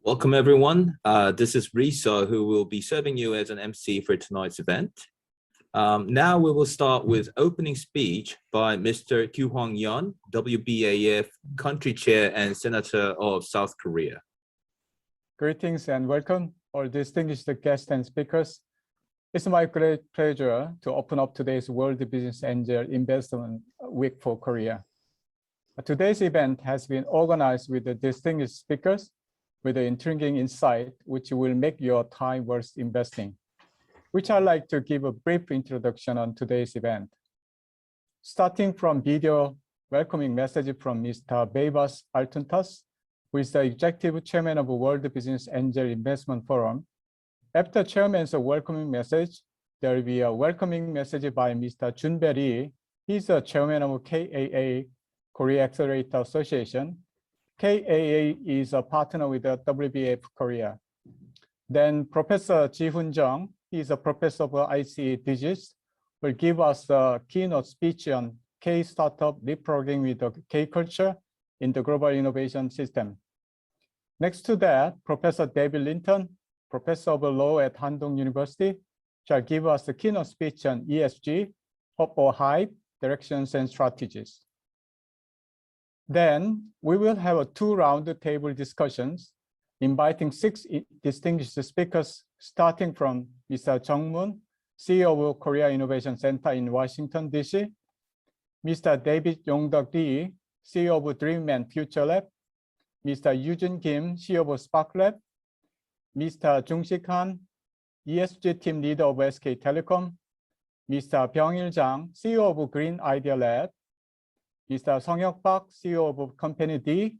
Welcome, everyone. This is Risa, who will be serving you as an MC for tonight's event. Now we will start with opening speech by Mr. Kyuhwang Yeon, WBAF Country Chair and Senator of South Korea. Greetings and welcome, all distinguished guests and speakers. It's my great pleasure to open up today's World Business Angel Investment Week for Korea. Today's event has been organized with the distinguished speakers with an intriguing insight which will make your time worth investing, which I'd like to give a brief introduction on today's event. Starting from video welcoming message from Mr. Baybars Altuntas, who is the Executive Chairman of the World Business Angel Investment Forum. After Chairman's welcoming message, there will be a welcoming message by Mr. Jun Bae Lee. He's the Chairman of KAA, Korea Accelerator Association. KAA is a partner with the WBAF Korea. Then Professor Jihoon, he is a professor of IC DGIST, will give us a keynote speech on K startup leapfrogging with the K culture in the global innovation system. Next to that, Professor David Linton, professor of law at Handong University, shall give us the keynote speech on ESG, hope or hype, directions and strategies. Then we will have two roundtable discussions, inviting 6 distinguished speakers, starting from Mr. Jeong, CEO of Korea Innovation Center in Washington, D.C., Mr. David Yongdok Lee, CEO of Dreamman Future Lab, Mr. Eugene Kim, CEO of Spark Lab, Mr. Jung-Sik Han, ESG team leader of SK Telecom, Mr. Byung-il Jang, CEO of Green Idea Lab, Mr. Sung-hyuk Park, CEO of Company D,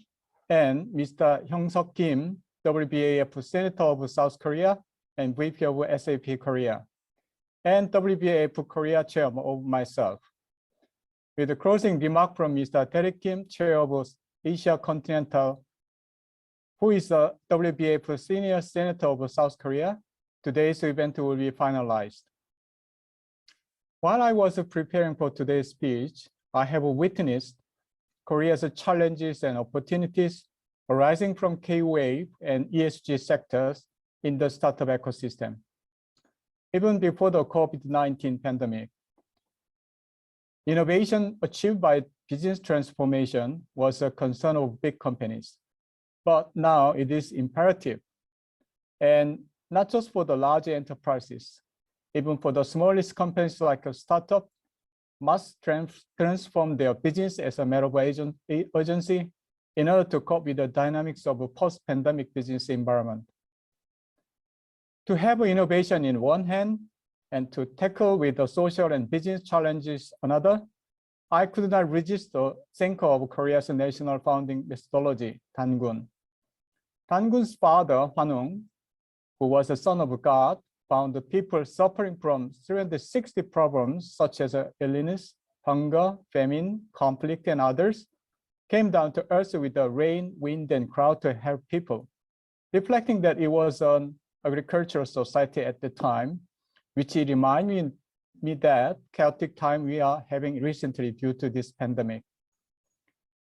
and Mr. HyungSup Kim, WBAF Senator of South Korea and VP of SAP Korea, and WBAF Korea Chair of myself. With a closing remark from Mr. Derek Kim, Chair of Asia Continental, who is the WBAF Senior Senator of South Korea, today's event will be finalized. While I was preparing for today's speech, I have witnessed Korea's challenges and opportunities arising from K-wave and ESG sectors in the startup ecosystem. Even before the COVID-19 pandemic, innovation achieved by business transformation was a concern of big companies. But now it is imperative, and not just for the large enterprises, even for the smallest companies like a startup, must transform their business as a matter of urgency in order to cope with the dynamics of a post-pandemic business environment. To have innovation in one hand and to tackle with the social and business challenges another, I could not resist the thinker of Korea's national founding methodology, Dangun. Dangun's father, Hwang, who was the son of God, found the people suffering from 360 problems such as illness, hunger, famine, conflict, and others, came down to earth with the rain, wind, and cloud to help people, reflecting that it was an agricultural society at the time, which reminded me that chaotic time we are having recently due to this pandemic.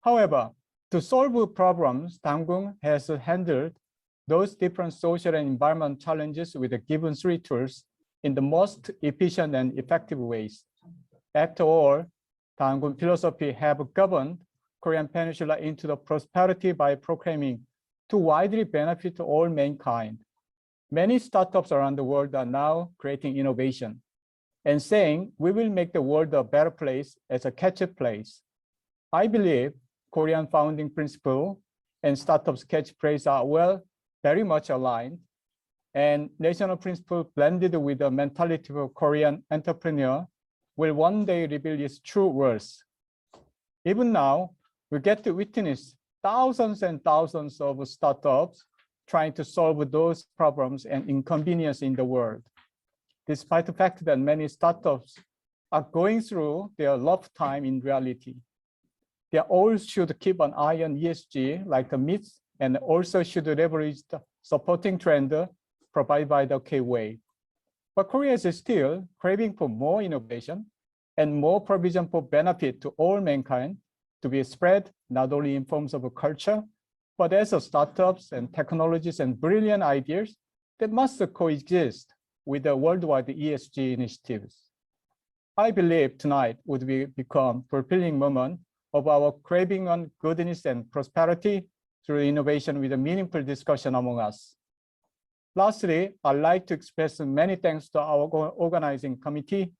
However, to solve problems, Dangun has handled those different social and environmental challenges with the given 3 tools in the most efficient and effective ways. After all, Dangun philosophy have governed Korean Peninsula into the prosperity by proclaiming to widely benefit all mankind. Many startups around the world are now creating innovation and saying we will make the world a better place as a catch-up place. I believe Korean founding principle and startups catchphrase are very much aligned, and national principle blended with the mentality of a Korean entrepreneur will one day reveal its true worth. Even now, we get to witness thousands and thousands of startups trying to solve those problems and inconvenience in the world, despite the fact that many startups are going through their rough time in reality. They all should keep an eye on ESG like the myths, and also should leverage the supporting trend provided by the K-wave. But Korea is still craving for more innovation and more provision for benefit to all mankind to be spread not only in forms of a culture, But as a startups and technologies and brilliant ideas that must coexist with the worldwide ESG initiatives. I believe tonight would become fulfilling moment of our craving on goodness and prosperity through innovation with a meaningful discussion among us. Lastly, I'd like to express many thanks to our organizing committee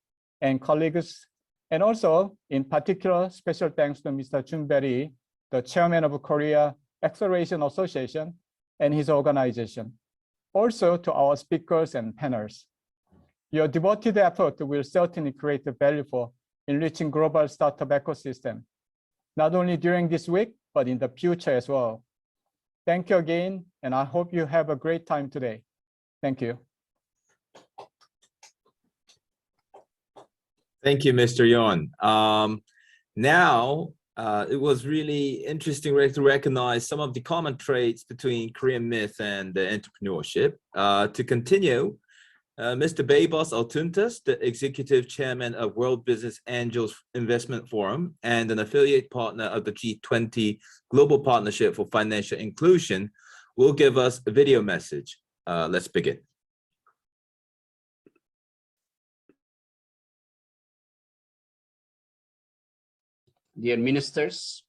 and colleagues, and also in particular, special thanks to Mr. Jun Bae Lee, the chairman of Korea Acceleration Association and his organization. Also to our speakers and panels. Your devoted effort will certainly create value for enriching global startup ecosystem, not only during this week, but in the future as well. Thank you again, and I hope you have a great time today. Thank you. Thank you, Mr. Yeon. Now, it was really interesting to recognize some of the common traits between Korean myth and entrepreneurship. To continue, Mr. Baybars Altuntas, the executive chairman of World Business Angels Investment Forum and an affiliate partner of the G20 Global Partnership for Financial Inclusion, will give us a video message. Let's begin. Dear ministers,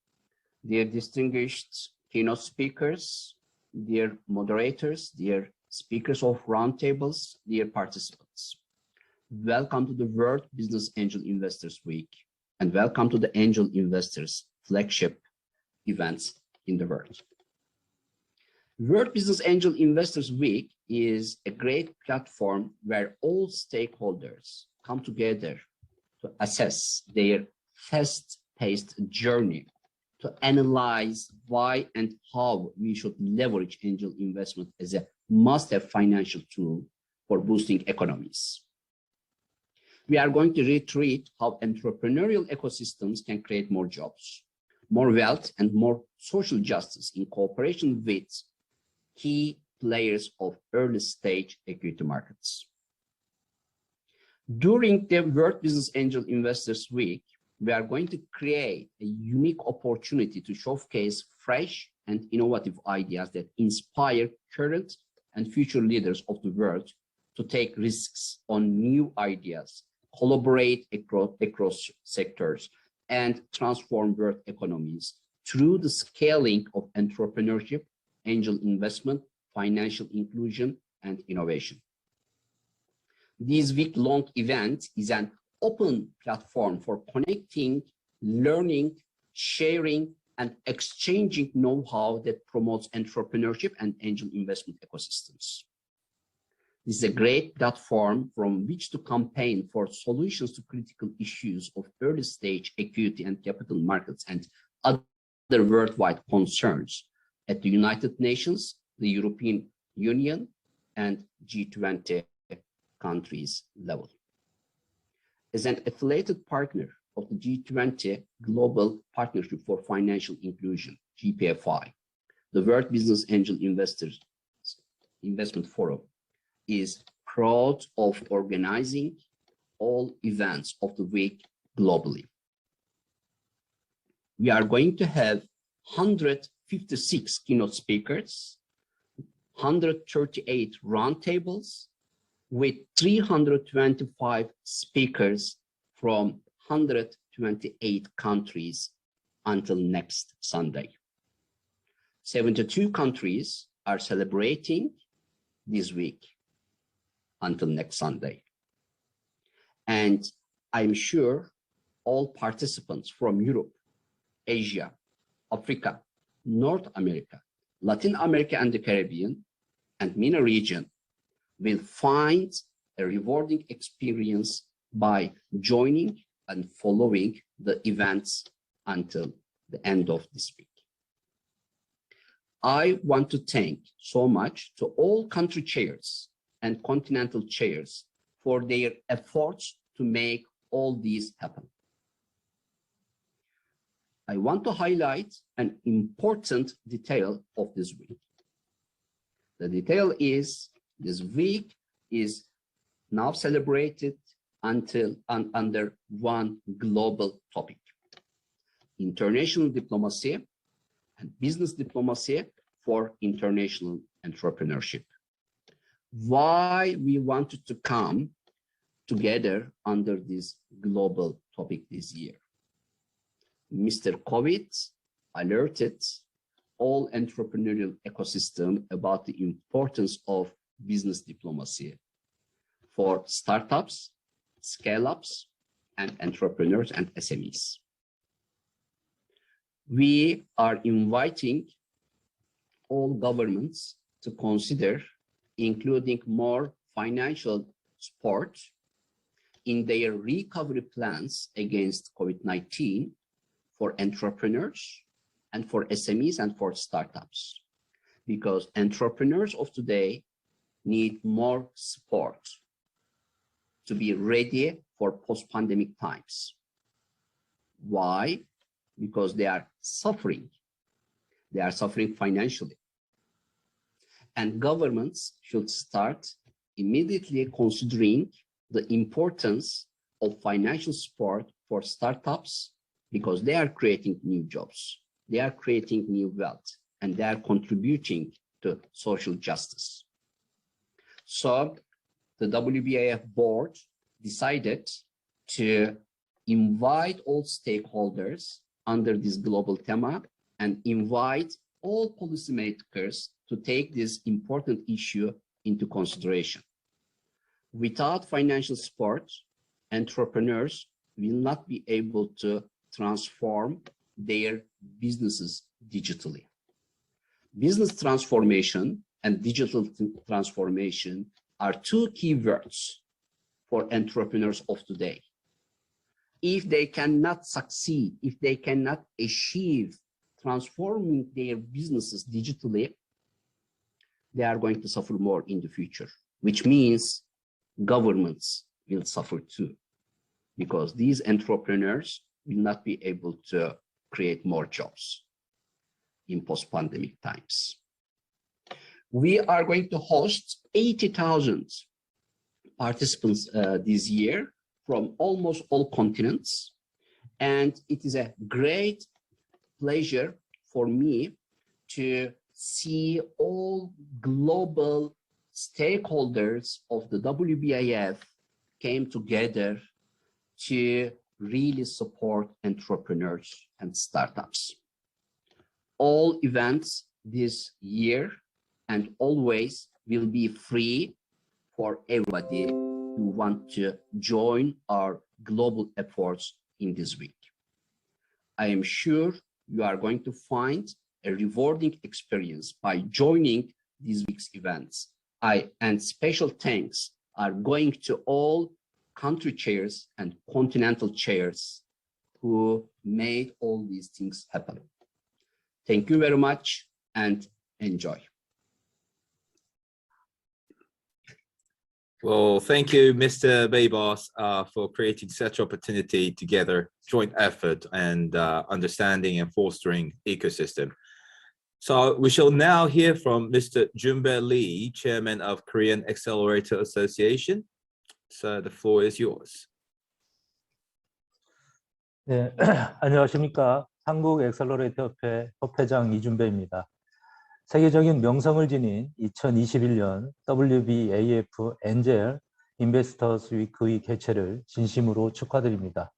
dear distinguished keynote speakers, dear moderators, dear speakers of roundtables, dear participants. Welcome to the World Business Angel Investors Week, and welcome to the Angel Investors flagship events in the world. World Business Angel Investors Week is a great platform where all stakeholders come together to assess their fast-paced journey, to analyze why and how we should leverage angel investment as a must-have financial tool for boosting economies. We are going to reiterate how entrepreneurial ecosystems can create more jobs, more wealth, and more social justice in cooperation with key players of early stage equity markets. During the World Business Angel Investors Week, we are going to create a unique opportunity to showcase fresh and innovative ideas that inspire current and future leaders of the world to take risks on new ideas, collaborate across sectors, and transform world economies through the scaling of entrepreneurship, angel investment, financial inclusion, and innovation. This week-long event is an open platform for connecting, learning, sharing, and exchanging know-how that promotes entrepreneurship and angel investment ecosystems. This is a great platform from which to campaign for solutions to critical issues of early stage equity and capital markets and other worldwide concerns at the United Nations, the European Union, and G20 countries level. As an affiliated partner of the G20 Global Partnership for Financial Inclusion, GPFI, the World Business Angel Investors Investment Forum is proud of organizing all events of the week globally. We are going to have 156 keynote speakers, 138 roundtables, with 325 speakers from 128 countries until next Sunday. 72 countries are celebrating this week until next Sunday. And I'm sure all participants from Europe, Asia, Africa, North America, Latin America, and the Caribbean, and MENA region will find a rewarding experience by joining and following the events until the end of this week. I want to thank so much to all country chairs and continental chairs for their efforts to make all these happen. I want to highlight an important detail of this week. The detail is this week is now celebrated under one global topic: international diplomacy and business diplomacy for international entrepreneurship. Why we wanted to come together under this global topic this year? Mr. COVID alerted all entrepreneurial ecosystem about the importance of business diplomacy for startups, scale-ups, and entrepreneurs and SMEs. We are inviting all governments to consider including more financial support in their recovery plans against COVID-19 for entrepreneurs and for SMEs and for startups, because entrepreneurs of today need more support to be ready for post-pandemic times. Why? Because they are suffering. They are suffering financially. And governments should start immediately considering the importance of financial support for startups, because they are creating new jobs, they are creating new wealth, and they are contributing to social justice. So the WBAF board decided to invite all stakeholders under this global theme and invite all policymakers to take this important issue into consideration. Without financial support, entrepreneurs will not be able to transform their businesses digitally. Business transformation and digital transformation are two key words for entrepreneurs of today. If they cannot succeed, if they cannot achieve transforming their businesses digitally, they are going to suffer more in the future, which means governments will suffer too, because these entrepreneurs will not be able to create more jobs in post-pandemic times. We are going to host 80,000 participants this year from almost all continents, and it is a great pleasure for me to see all global stakeholders of the WBAF came together to really support entrepreneurs and startups. All events this year and always will be free for everybody who want to join our global efforts in this week. I am sure you are going to find a rewarding experience by joining this week's events. And special thanks are going to all country chairs and continental chairs who made all these things happen. Thank you very much and enjoy. Well, thank you, Mr. Baybars, for creating such opportunity together, joint effort, and understanding and fostering ecosystem. So we shall now hear from Mr. Jun Bae Lee, Chairman of Korean Accelerator Association. So the floor is yours. 네, 안녕하십니까. 한국 엑셀러레이터 협회 협회장 이준배입니다. 세계적인 명성을 지닌 2021년 WBAF 엔젤 인베스터스 위크의 개최를 진심으로 축하드립니다.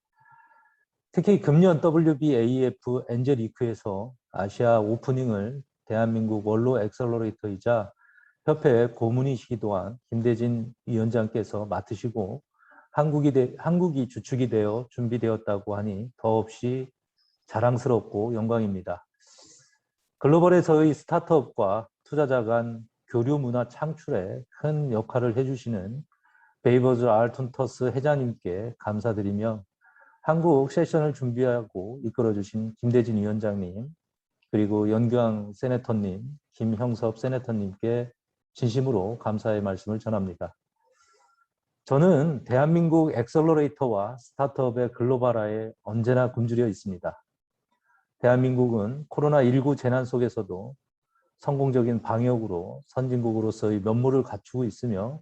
특히 금년 WBAF 엔젤 위크에서 아시아 오프닝을 대한민국 원로 엑셀러레이터이자 협회 고문이시기도 한 김대진 위원장께서 맡으시고 한국이 주축이 되어 준비되었다고 하니 더없이 자랑스럽고 영광입니다. 글로벌에서의 스타트업과 투자자 간 교류 문화 창출에 큰 역할을 해주시는 베이버즈 알툰터스 회장님께 감사드리며 한국 세션을 준비하고 이끌어주신 김대진 위원장님, 그리고 연규황 세네터님, 김형섭 세네터님께 진심으로 감사의 말씀을 전합니다. 저는 대한민국 엑셀러레이터와 스타트업의 글로벌화에 언제나 굶주려 있습니다. 대한민국은 코로나19 재난 속에서도 성공적인 방역으로 선진국으로서의 면모를 갖추고 있으며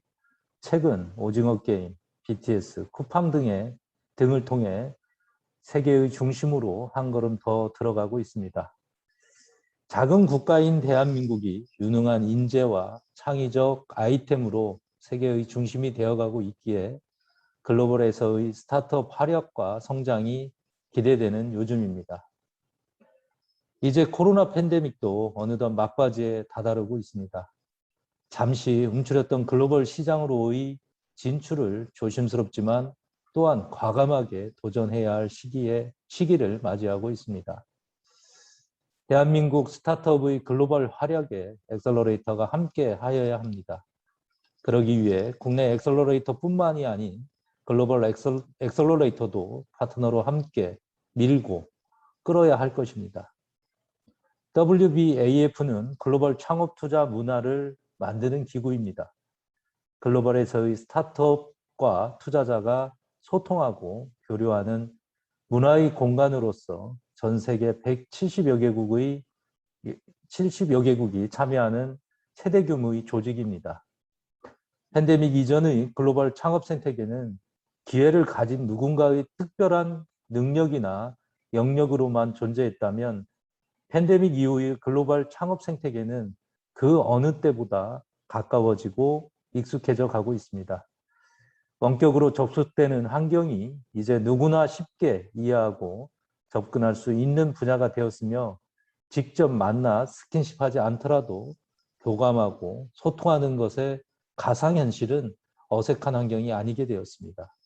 최근 오징어 게임, BTS, 쿠팡 등을 통해 세계의 중심으로 한 걸음 더 들어가고 있습니다. 작은 국가인 대한민국이 유능한 인재와 창의적 아이템으로 세계의 중심이 되어가고 있기에 글로벌에서의 스타트업 활약과 성장이 기대되는 요즘입니다. 이제 코로나 팬데믹도 어느덧 막바지에 다다르고 있습니다. 잠시 움츠렸던 글로벌 시장으로의 진출을 조심스럽지만 또한 과감하게 도전해야 할 시기를 맞이하고 있습니다. 대한민국 스타트업의 글로벌 활약에 엑셀러레이터가 함께 하여야 합니다. 그러기 위해 국내 엑셀러레이터뿐만이 아닌 글로벌 엑셀러레이터도 파트너로 함께 밀고 끌어야 할 것입니다. WBAF는 글로벌 창업 투자 문화를 만드는 기구입니다. 글로벌에서의 스타트업과 투자자가 소통하고 교류하는 문화의 공간으로서 전 세계 70여 개국이 참여하는 최대 규모의 조직입니다. 팬데믹 이전의 글로벌 창업 생태계는 기회를 가진 누군가의 특별한 능력이나 영역으로만 존재했다면 팬데믹 이후의 글로벌 창업 생태계는 그 어느 때보다 가까워지고 익숙해져 가고 있습니다. 원격으로 접속되는 환경이 이제 누구나 쉽게 이해하고 접근할 수 있는 분야가 되었으며 직접 만나 스킨십하지 않더라도 교감하고 소통하는 것에 가상현실은 어색한 환경이 아니게 되었습니다.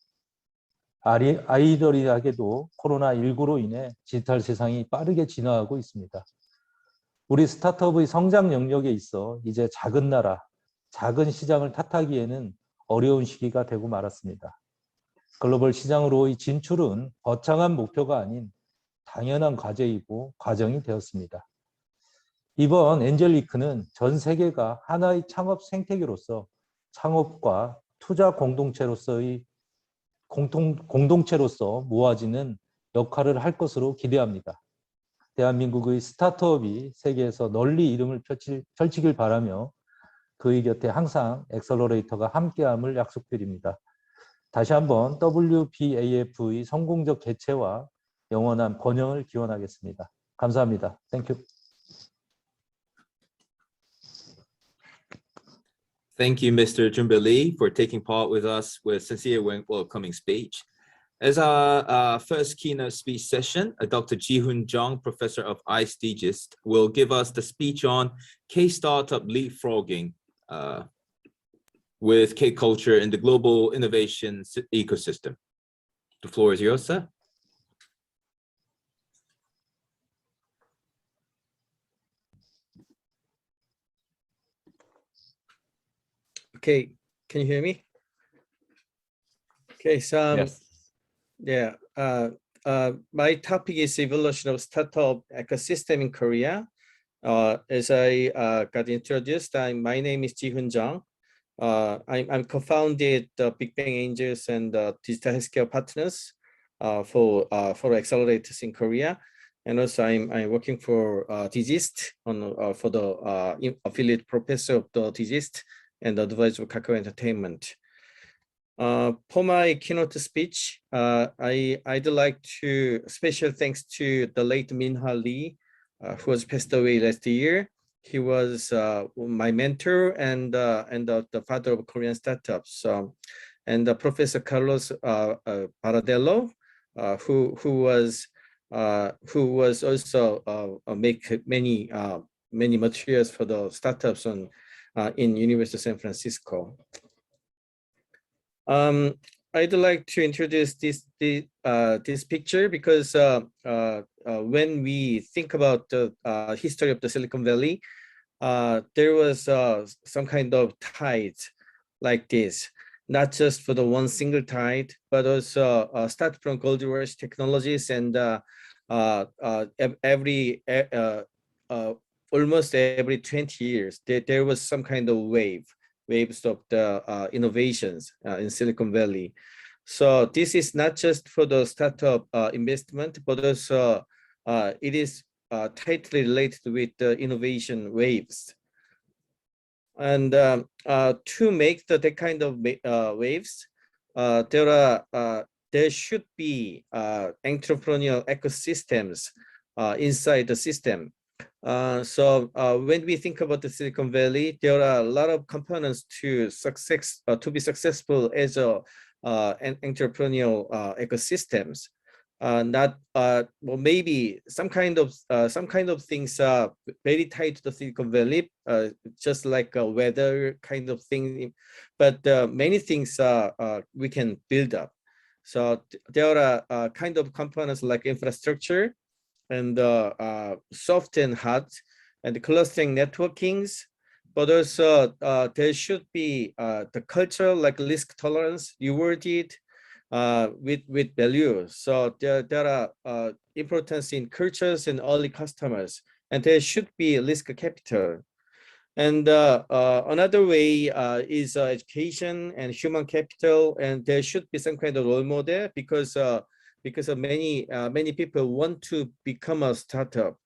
아이러니하게도 코로나19로 인해 디지털 세상이 빠르게 진화하고 있습니다. 우리 스타트업의 성장 영역에 있어 이제 작은 나라, 작은 시장을 탓하기에는 어려운 시기가 되고 말았습니다. 글로벌 시장으로의 진출은 거창한 목표가 아닌 당연한 과제이고 과정이 되었습니다. 이번 엔젤리크는 전 세계가 하나의 창업 생태계로서 창업과 투자 공동체로서 모아지는 역할을 할 것으로 기대합니다. 대한민국의 스타트업이 세계에서 널리 이름을 펼치길 바라며 그의 곁에 항상 엑셀러레이터가 함께함을 약속드립니다. 다시 한번 WBAF의 성공적 개최와 영원한 번영을 기원하겠습니다. 감사합니다. Thank you. Thank you, Mr. Jun Bae Lee, for taking part with us with sincere welcoming speech. As our first keynote speech session, Dr. Jihoon Jeong, Professor of DGIST, will give us the speech on K-Startup leapfrogging with K-culture in the global innovation ecosystem. The floor is yours, sir. Okay, can you hear me? Okay, so Yes. yeah, my topic is evolution of startup ecosystem in Korea. As I got introduced, my name is Jihoon Jeong. I'm co-founded Big Bang Angels and Digital Healthcare Partners for accelerators in Korea, and also I'm working for DGIST for the affiliate professor of the DGIST and advisor of Kakao Entertainment. For my keynote speech, I'd like to special thanks to the late Min-ha Lee, who was passed away last year. He was my mentor and the father of Korean startups. And Professor Carlos Baradello, who was also make many materials for the startups in University of San Francisco. I'd like to introduce this picture because when we think about the history of the Silicon Valley, there was some kind of tide like this, not just for the one single tide, but also start from Gold Rush Technologies and almost every 20 years, there was some kind of waves of the innovations in Silicon Valley. So this is not just for the startup investment, but also it is tightly related with the innovation waves. And to make that kind of waves, there should be entrepreneurial ecosystems inside the system. So when we think about the Silicon Valley, there are a lot of components to be successful as an entrepreneurial ecosystems. Well, maybe some kind of things are very tied to the Silicon Valley, just like a weather kind of thing. But many things we can build up. So there are kind of components like infrastructure and soft and hard and clustering networkings, but also there should be the culture like risk tolerance rewarded with value. So there are importance in cultures and early customers, and there should be risk capital. And another way is education and human capital, and there should be some kind of role model because of many people want to become a startup.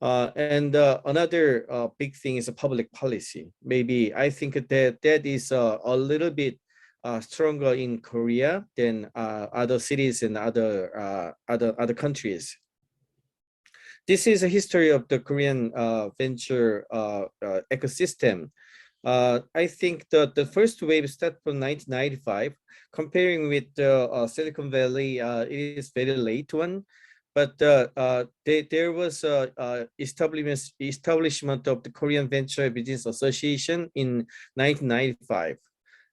And another big thing is a public policy. Maybe I think that is a little bit stronger in Korea than other cities and other countries. This is a history of the Korean venture ecosystem. I think the first wave started from 1995. Comparing with Silicon Valley, it is very late one, but there was establishment of the Korean Venture Business Association in 1995.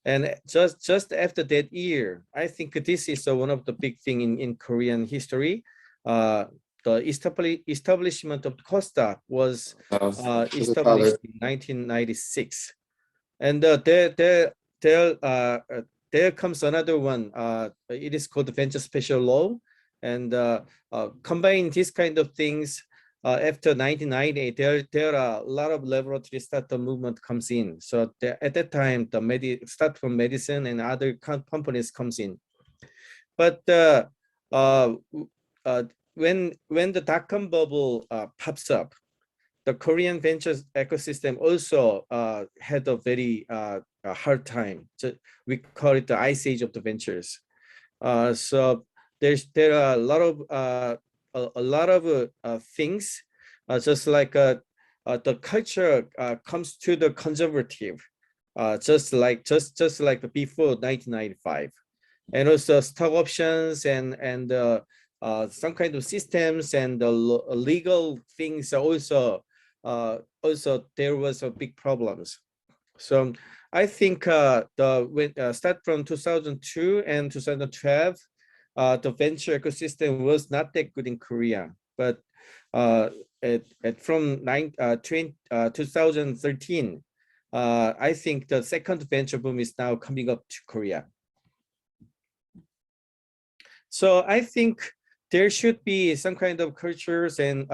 And just after that year, I think this is one of the big thing in Korean history. The establishment of Costa was established in 1996, and there comes another one. It is called the Venture Special Law, and combine these kind of things. After 1990, there are a lot of laboratory startup movement comes in. So at that time, the start from medicine and other companies comes in, but when the dot-com bubble pops up, the Korean venture ecosystem also had a very hard time. So we call it the ice age of the ventures. So there are a lot of things, just like the culture comes to the conservative, just like before 1995, and also stock options and some kind of systems and the legal things also there was a big problems. So I think start from 2002 and 2012, the venture ecosystem was not that good in Korea, but from 2013, I think the second venture boom is now coming up to Korea. So I think there should be some kind of cultures and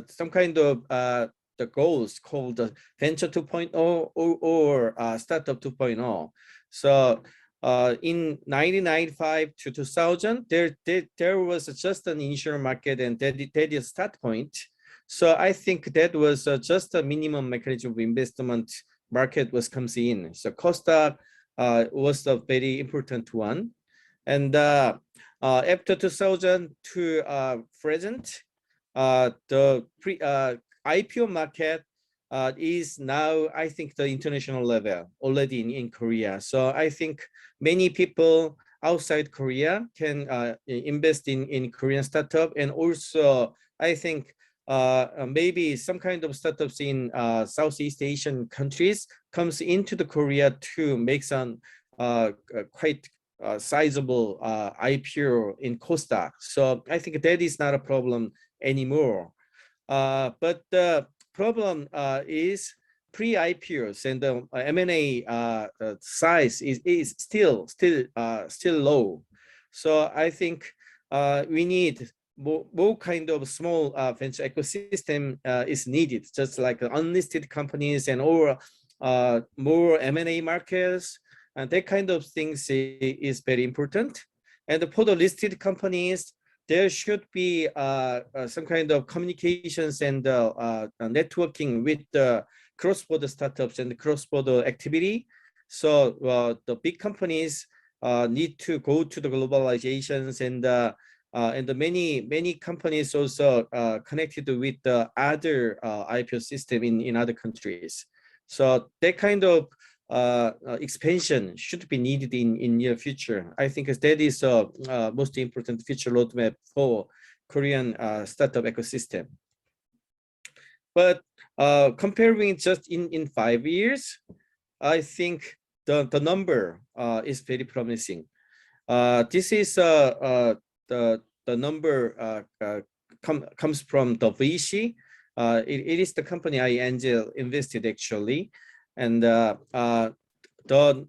some kind of the goals called Venture 2.0 or Startup 2.0. So in 1995 to 2000, there was just an initial market and that is start point. So I think that was just a minimum mechanism of investment market comes in. So Costa was a very important one. And after 2000 to present, the IPO market is now, I think, the international level already in Korea. So I think many people outside Korea can invest in Korean startup, and also I think maybe some kind of startups in Southeast Asian countries comes into the Korea to make some quite sizable IPO in Costa. So I think that is not a problem anymore. But the problem is pre-IPOs and the M&A size is still low. So I think we need more kind of small venture ecosystem is needed, just like unlisted companies and or more M&A markets. And that kind of things is very important. And for the listed companies, there should be some kind of communications and networking with the cross-border startups and the cross-border activity. So the big companies need to go to the globalizations and and the many companies also connected with the other IPO system in other countries. So that kind of expansion should be needed in near future. I think that is most important future roadmap for Korean startup ecosystem. But comparing just in 5 years, I think the number is very promising. This is the number comes from the VC. It is the company I angel invested actually, and the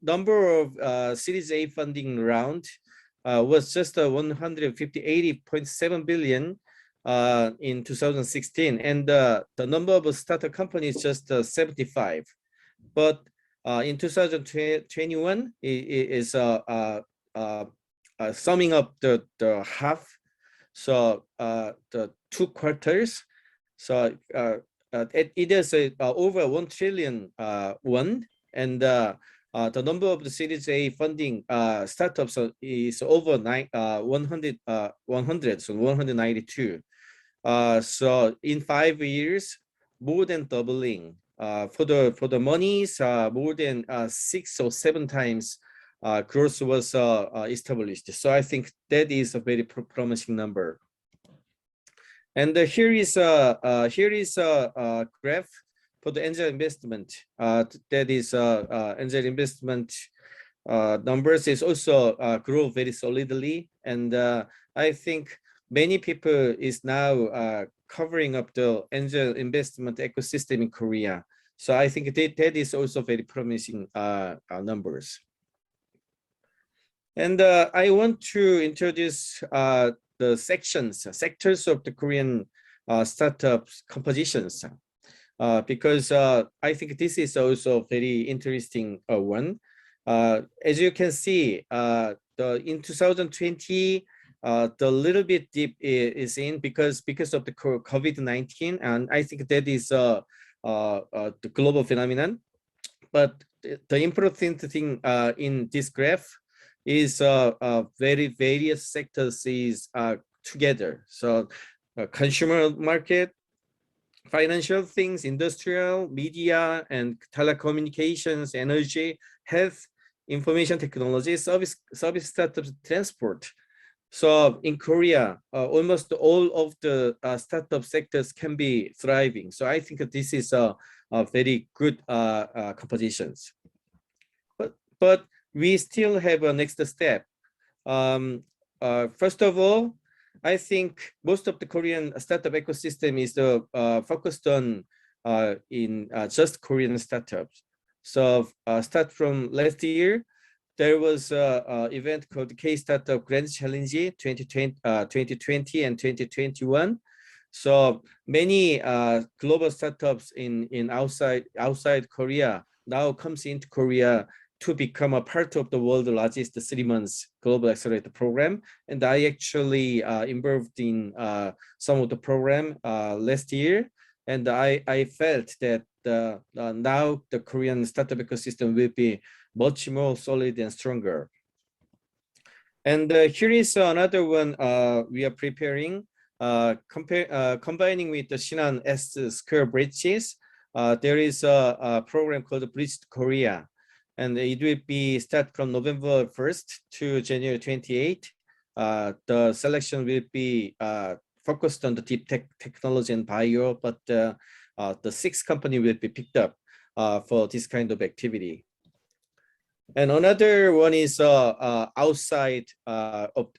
number of Series A funding round was just 180.7 billion in 2016, and the number of startup companies just 75. But in 2021, it is summing up the half, so the 2 quarters. So it is over 1 trillion won, and the number of the Series A funding startups is over 100, so 192. So in 5 years, more than doubling. For the monies, more than 6 or 7 times growth was established. So I think that is a very promising number. And here is a graph for the angel investment. That is angel investment numbers is also grow very solidly, and I think many people is now covering up the angel investment ecosystem in Korea. So I think that is also very promising numbers. And I want to introduce the sectors of the Korean startups compositions, because I think this is also very interesting one. As you can see, in 2020, the little bit dip is in because of the COVID-19, and I think that is the global phenomenon. But the important thing in this graph is very various sectors is together. So consumer market, financial things, industrial, media, and telecommunications, energy, health, information technology, service startups, transport. So in Korea, almost all of the startup sectors can be thriving. So I think that this is a very good compositions. But we still have a next step. First of all, I think most of the Korean startup ecosystem is focused on just Korean startups. So start from last year, there was an event called the K-Startup Grand Challenge 2020 and 2021. So many global startups in outside Korea now comes into Korea to become a part of the world's largest 3 months global accelerator program. And I actually involved in some of the program last year. And I felt that now the Korean startup ecosystem will be much more solid and stronger. And here is another one we are preparing, combining with the Shinhan S Square bridges. There is a program called Bridge to Korea, and it will be start from November 1st to January 28th. The selection will be focused on the deep technology and bio, but the 6 company will be picked up for this kind of activity. And another one is outside of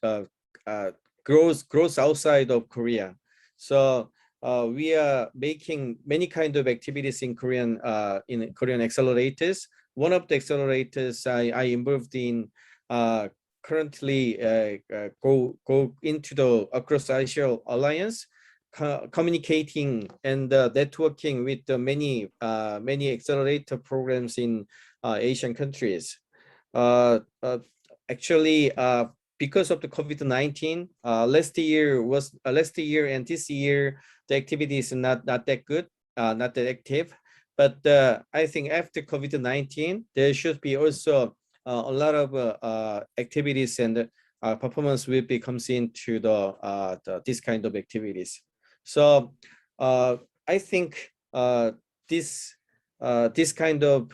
growth outside of Korea. So we are making many kind of activities in Korean accelerators. One of the accelerators I involved in currently go into the Across Asia Alliance, communicating and networking with the many accelerator programs in Asian countries. Actually, because of the COVID-19, last year and this year, the activity is not that good, not that active. But I think after COVID-19, there should be also a lot of activities and performance will be comes into this kind of activities. So I think this kind of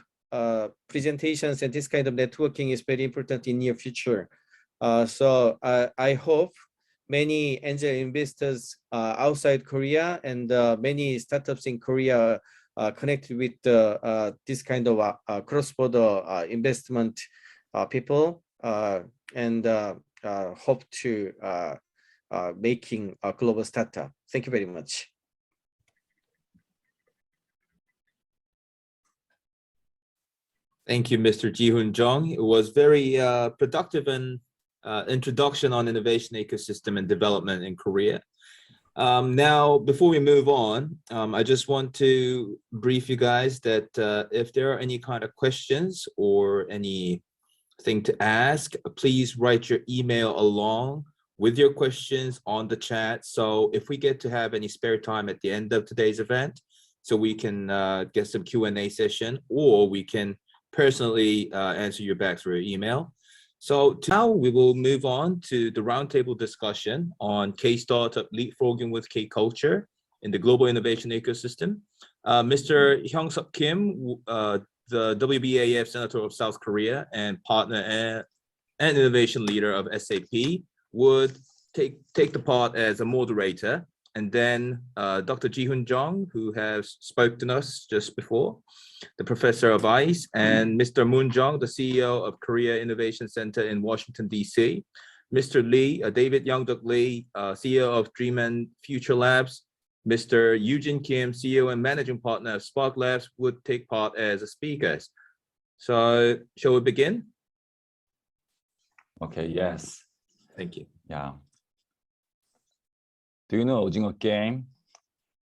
presentations and this kind of networking is very important in near future. So I hope many angel investors outside Korea and many startups in Korea connect with this kind of cross-border investment people and hope to making a global startup. Thank you very much. Thank you, Mr. Jihoon Jeong. It was very productive and introduction on innovation ecosystem and development in Korea. Now, before we move on, I just want to brief you guys that if there are any kind of questions or anything to ask, please write your email along with your questions on the chat. So if we get to have any spare time at the end of today's event, so we can get some Q&A session, or we can personally answer you back through email. So now we will move on to the roundtable discussion on K-Startup leapfrogging with K-Culture in the global innovation ecosystem. Mr. HyungSup Kim, the WBAF Senator of South Korea and partner and innovation leader of SAP, would take the part as a moderator. And then Dr. Jihoon Jeong, who has spoken to us just before, the professor of ICE, and Mr. Moon Jung, the CEO of Korea Innovation Center in Washington, D.C. Mr. Lee, David Youngduk Lee, CEO of Dream and Future Labs. Mr. Eugene Kim, CEO and managing partner of Spark Labs, would take part as speakers. So shall we begin? Okay, yes. Thank you. Yeah. Do you know 오징어 게임?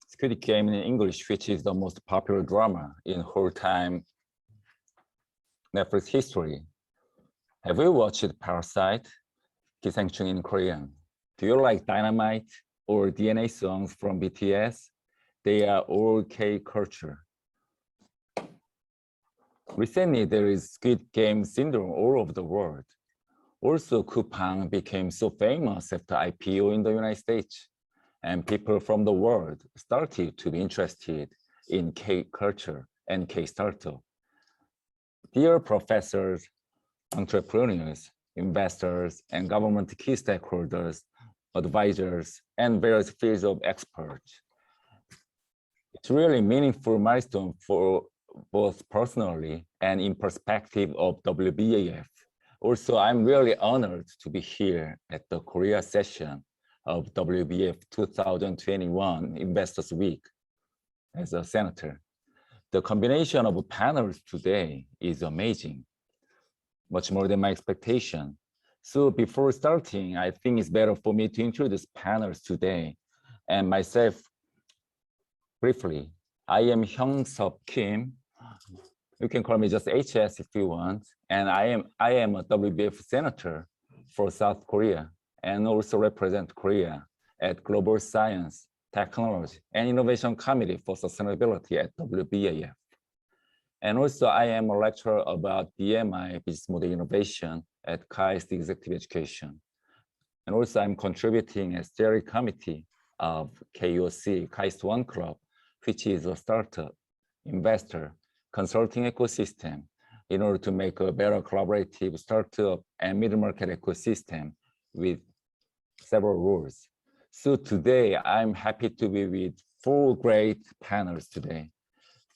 Squid Game in English, which is the most popular drama in whole time Netflix history. Have you watched Parasite? 기생충 in Korean. Do you like Dynamite or DNA songs from BTS? They are all K-culture. Recently, there is Squid Game syndrome all over the world. Also, Hwang became so famous after IPO in the United States, and people from the world started to be interested in K-culture and K-startup. Dear professors, entrepreneurs, investors, and government key stakeholders, advisors, and various fields of experts, it's really meaningful milestone for both personally and in perspective of WBAF. Also, I'm really honored to be here at the Korea session of WBAF 2021 Investors Week as a senator. The combination of panels today is amazing, much more than my expectation. So before starting, I think it's better for me to introduce panels today and myself briefly. I am HyungSup Kim. You can call me just HS if you want. And I am a WBAF senator for South Korea and also represent Korea at Global Science, Technology, and Innovation Committee for Sustainability at WBAF. And also I am a lecturer about BMI, Business Model Innovation at KAIST Executive Education. And also I'm contributing as steering committee of KOC, KAIST One Club, which is a startup, investor, consulting ecosystem in order to make a better collaborative startup and middle market ecosystem with several rules. So today, I'm happy to be with 4 great panels today.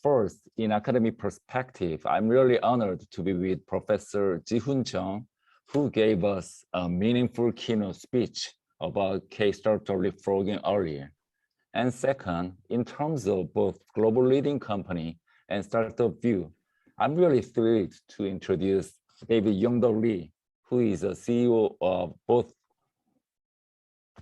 First, in academic perspective, I'm really honored to be with Professor Jihoon Jeong, who gave us a meaningful keynote speech about K-startup leapfrogging earlier. And second, in terms of both global leading company and startup view, I'm really thrilled to introduce David Youngduk Lee, who is a CEO of both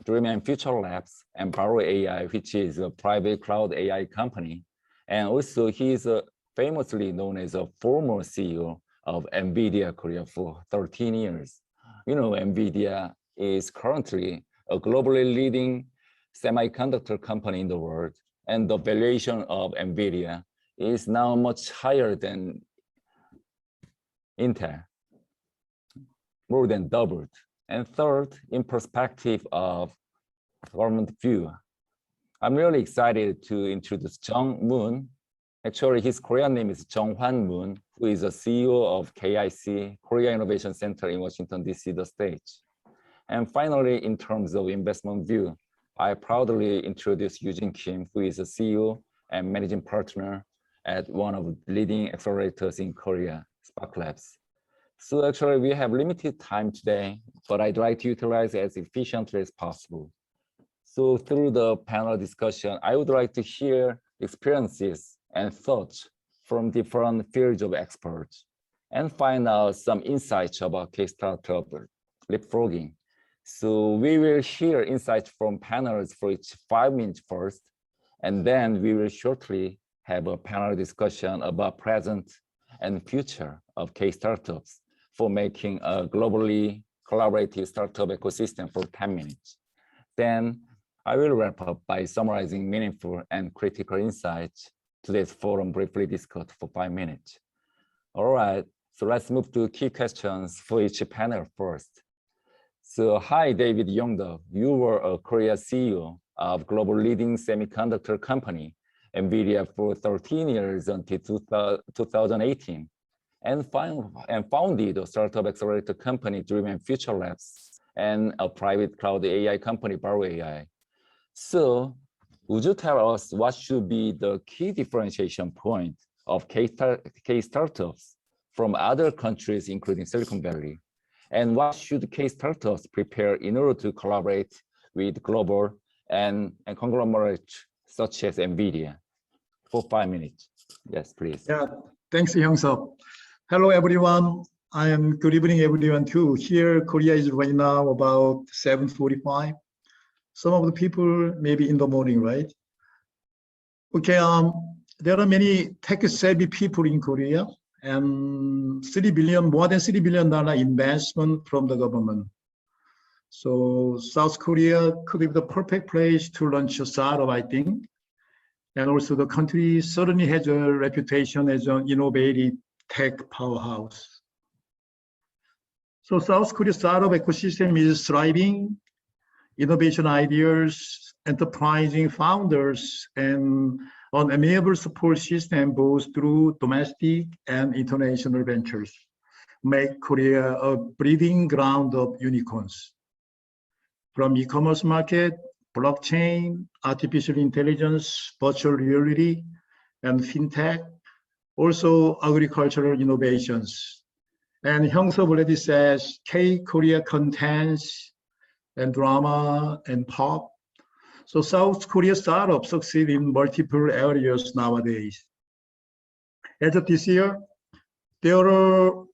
Dream and Future Labs and Borrow AI, which is a private cloud AI company. And also he is famously known as a former CEO of NVIDIA Korea for 13 years. You know, NVIDIA is currently a globally leading semiconductor company in the world, and the valuation of NVIDIA is now much higher than Intel, more than doubled. And third, in perspective of government view. I'm really excited to introduce Jeong Moon. Actually, his Korean name is Jeong Moon, who is the CEO of KIC, Korea Innovation Center in Washington, D.C., the state. And finally, in terms of investment view, I proudly introduce Eugene Kim, who is the CEO and managing partner at one of the leading accelerators in Korea, Spark Labs. So actually, we have limited time today, but I'd like to utilize it as efficiently as possible. So through the panel discussion, I would like to hear experiences and thoughts from different fields of experts and find out some insights about K-startup leapfrogging. So we will hear insights from panelists for each 5 minutes first, and then we will shortly have a panel discussion about present and future of K-startups for making a globally collaborative startup ecosystem for 10 minutes. Then I will wrap up by summarizing meaningful and critical insights today's forum briefly discussed for 5 minutes. All right, so let's move to key questions for each panel first. So hi, David Yeong. You were a Korea CEO of global leading semiconductor company, NVIDIA, for 13 years until 2018, and founded a startup accelerator company, Dream & Future Labs, and a private cloud AI company, WBAW AI. So would you tell us what should be the key differentiation point of K-startups from other countries, including Silicon Valley? And what should K-startups prepare in order to collaborate with global and conglomerates such as NVIDIA? For 5 minutes. Yes, please. Yeah, thanks, HyungSup. Hello, everyone. Good evening, everyone, too. Here, Korea is right now about 7:45. Some of the people maybe in the morning, right? Okay, there are many tech-savvy people in Korea, and more than $3 billion investment from the government. So South Korea could be the perfect place to launch a startup, I think. And also the country certainly has a reputation as an innovative tech powerhouse. So South Korea startup ecosystem is thriving. Innovation ideas, enterprising founders, and an amiable support system both through domestic and international ventures make Korea a breeding ground of unicorns. From e-commerce market, blockchain, artificial intelligence, virtual reality, and fintech, also agricultural innovations. And HyungSup already says K-Korea contents and drama and pop. So South Korea startups succeed in multiple areas nowadays. As of this year, there are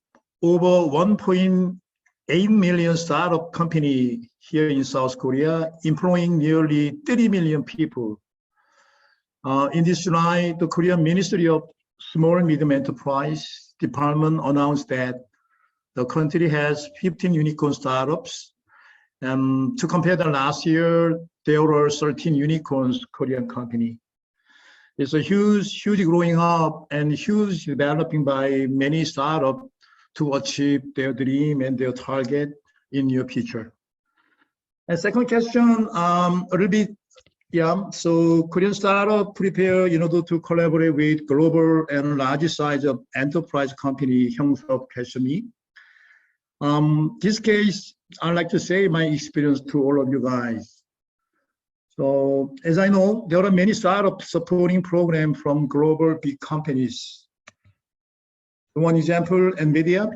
over 1.8 million startup companies here in South Korea, employing nearly 30 million people. In this July, the Korean Ministry of Small and Medium Enterprise Department announced that the country has 15 unicorn startups. To compare the last year, there were 13 unicorns Korean company. It's a huge growing up and huge developing by many startups to achieve their dream and their target in near future. And second question, a little bit, yeah. So Korean startup prepare in order to collaborate with global and large size of enterprise company, HyungSup questioned me. This case, I'd like to say my experience to all of you guys. So as I know, there are many startups supporting programs from global big companies. One example, NVIDIA,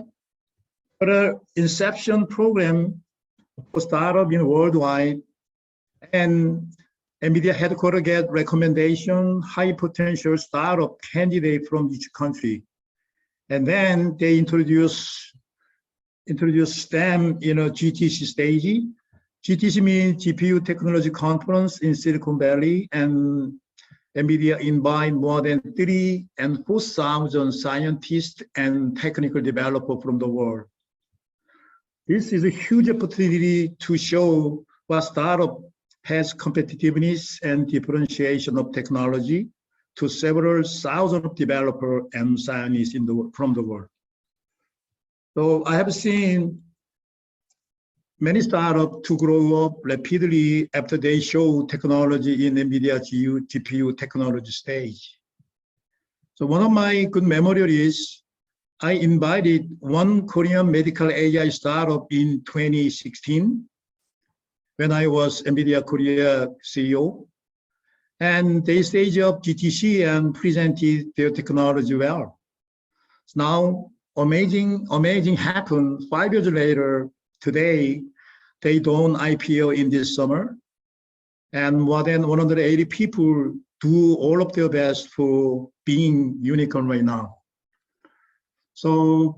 but an inception program for startup in worldwide, and NVIDIA headquarters get recommendation, high potential startup candidate from each country. And then they introduce them in a GTC stage. GTC means GPU Technology Conference in Silicon Valley, and NVIDIA invite more than 3,000 and 4,000 scientists and technical developers from the world. This is a huge opportunity to show what startup has competitiveness and differentiation of technology to several thousands of developers and scientists from the world. So I have seen many startups to grow up rapidly after they show technology in NVIDIA GPU technology stage. So one of my good memories is I invited one Korean medical AI startup in 2016 when I was NVIDIA Korea CEO. And they staged up GTC and presented their technology well. So now, amazing happened 5 years later. Today, they don't IPO in this summer. And more than 180 people do all of their best for being unicorn right now. So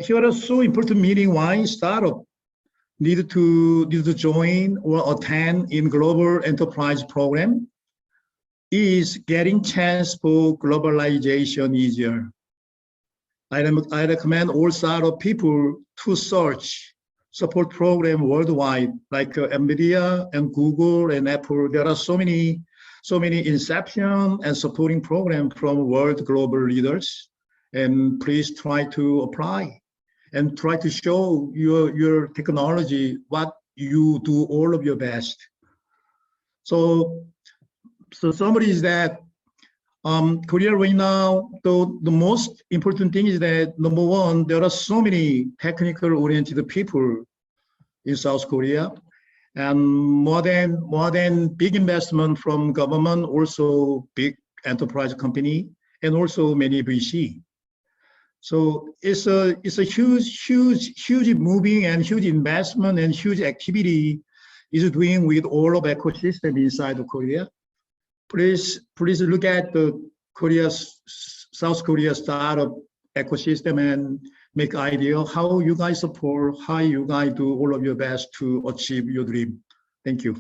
here are so important meeting why startup need to join or attend in global enterprise program is getting chance for globalization easier. I recommend all startup people to search support program worldwide, like NVIDIA and Google and Apple. There are so many inception and supporting program from world global leaders. And please try to apply and try to show your technology, what you do all of your best. So summary is that Korea right now, the most important thing is that number one, there are so many technical oriented people in South Korea, and more than big investment from government, also big enterprise company, and also many VC. So it's a huge moving and huge investment and huge activity is doing with all of ecosystem inside of Korea. Please look at the South Korea startup ecosystem and make idea how you guys support, how you guys do all of your best to achieve your dream. Thank you.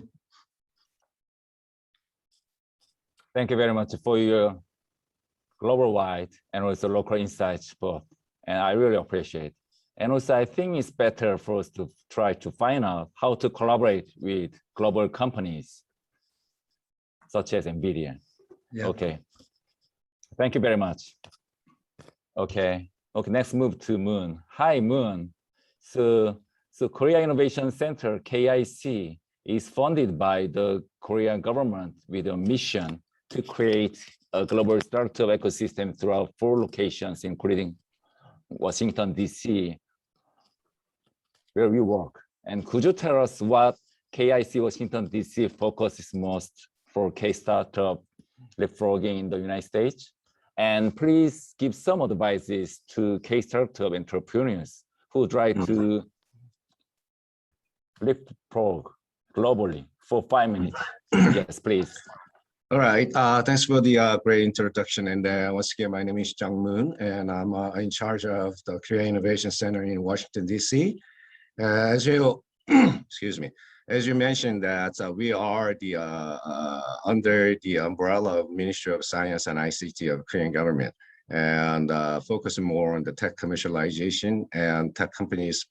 Thank you very much for your global wide and also local insights both. And I really appreciate. And also I think it's better for us to try to find out how to collaborate with global companies such as NVIDIA. Yeah. Okay. Thank you very much. Okay, next move to Moon. Hi, Moon. So Korea Innovation Center, KIC, is funded by the Korean government with a mission to create a global startup ecosystem throughout 4 locations, including Washington, D.C., where we work. And could you tell us what KIC Washington, D.C. focuses most for K-startup leapfrogging in the United States? And please give some advices to K-startup entrepreneurs who try to leapfrog globally for 5 minutes. Yes, please. All right, thanks for the great introduction. And once again, my name is Jeong Moon, and I'm in charge of the Korea Innovation Center in Washington, D.C. As you, excuse me, as you mentioned that we are the under the umbrella of Ministry of Science and ICT of Korean government, and focusing more on the tech commercialization and tech companies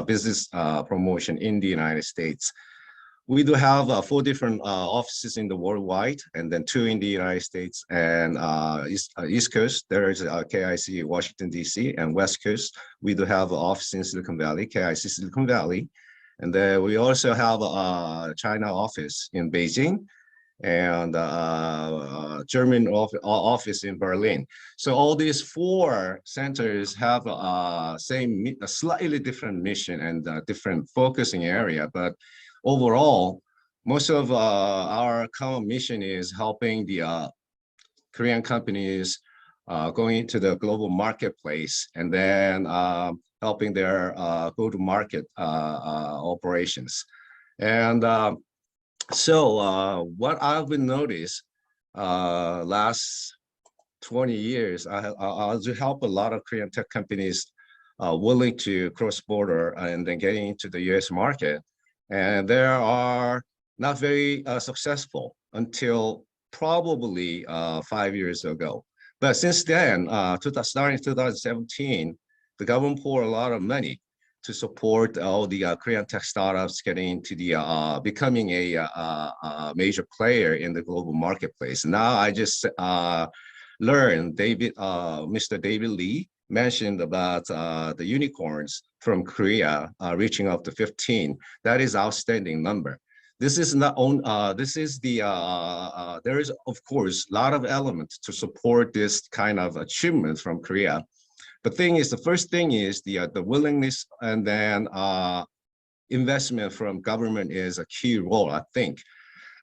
business promotion in the United States. We do have 4 different offices in the worldwide, and then 2 in the United States and East Coast. There is KIC Washington, D.C. and West Coast. We do have an office in Silicon Valley, KIC Silicon Valley. And then we also have a China office in Beijing and German office in Berlin. So all these 4 centers have a slightly different mission and different focusing area, but overall, most of our common mission is helping the Korean companies going into the global marketplace, and then helping their go-to-market operations. And so what I've been noticed last 20 years, I help a lot of Korean tech companies willing to cross border and then getting into the US market. And they are not very successful until probably 5 years ago. But since then, starting in 2017, the government poured a lot of money to support all the Korean tech startups getting into the becoming a major player in the global marketplace. Now I just learned Mr. David Lee mentioned about the unicorns from Korea reaching up to 15. That is outstanding number. This is not on. This is the. There is of course a lot of elements to support this kind of achievement from Korea. The thing is, the first thing is the willingness, and then investment from government is a key role, I think.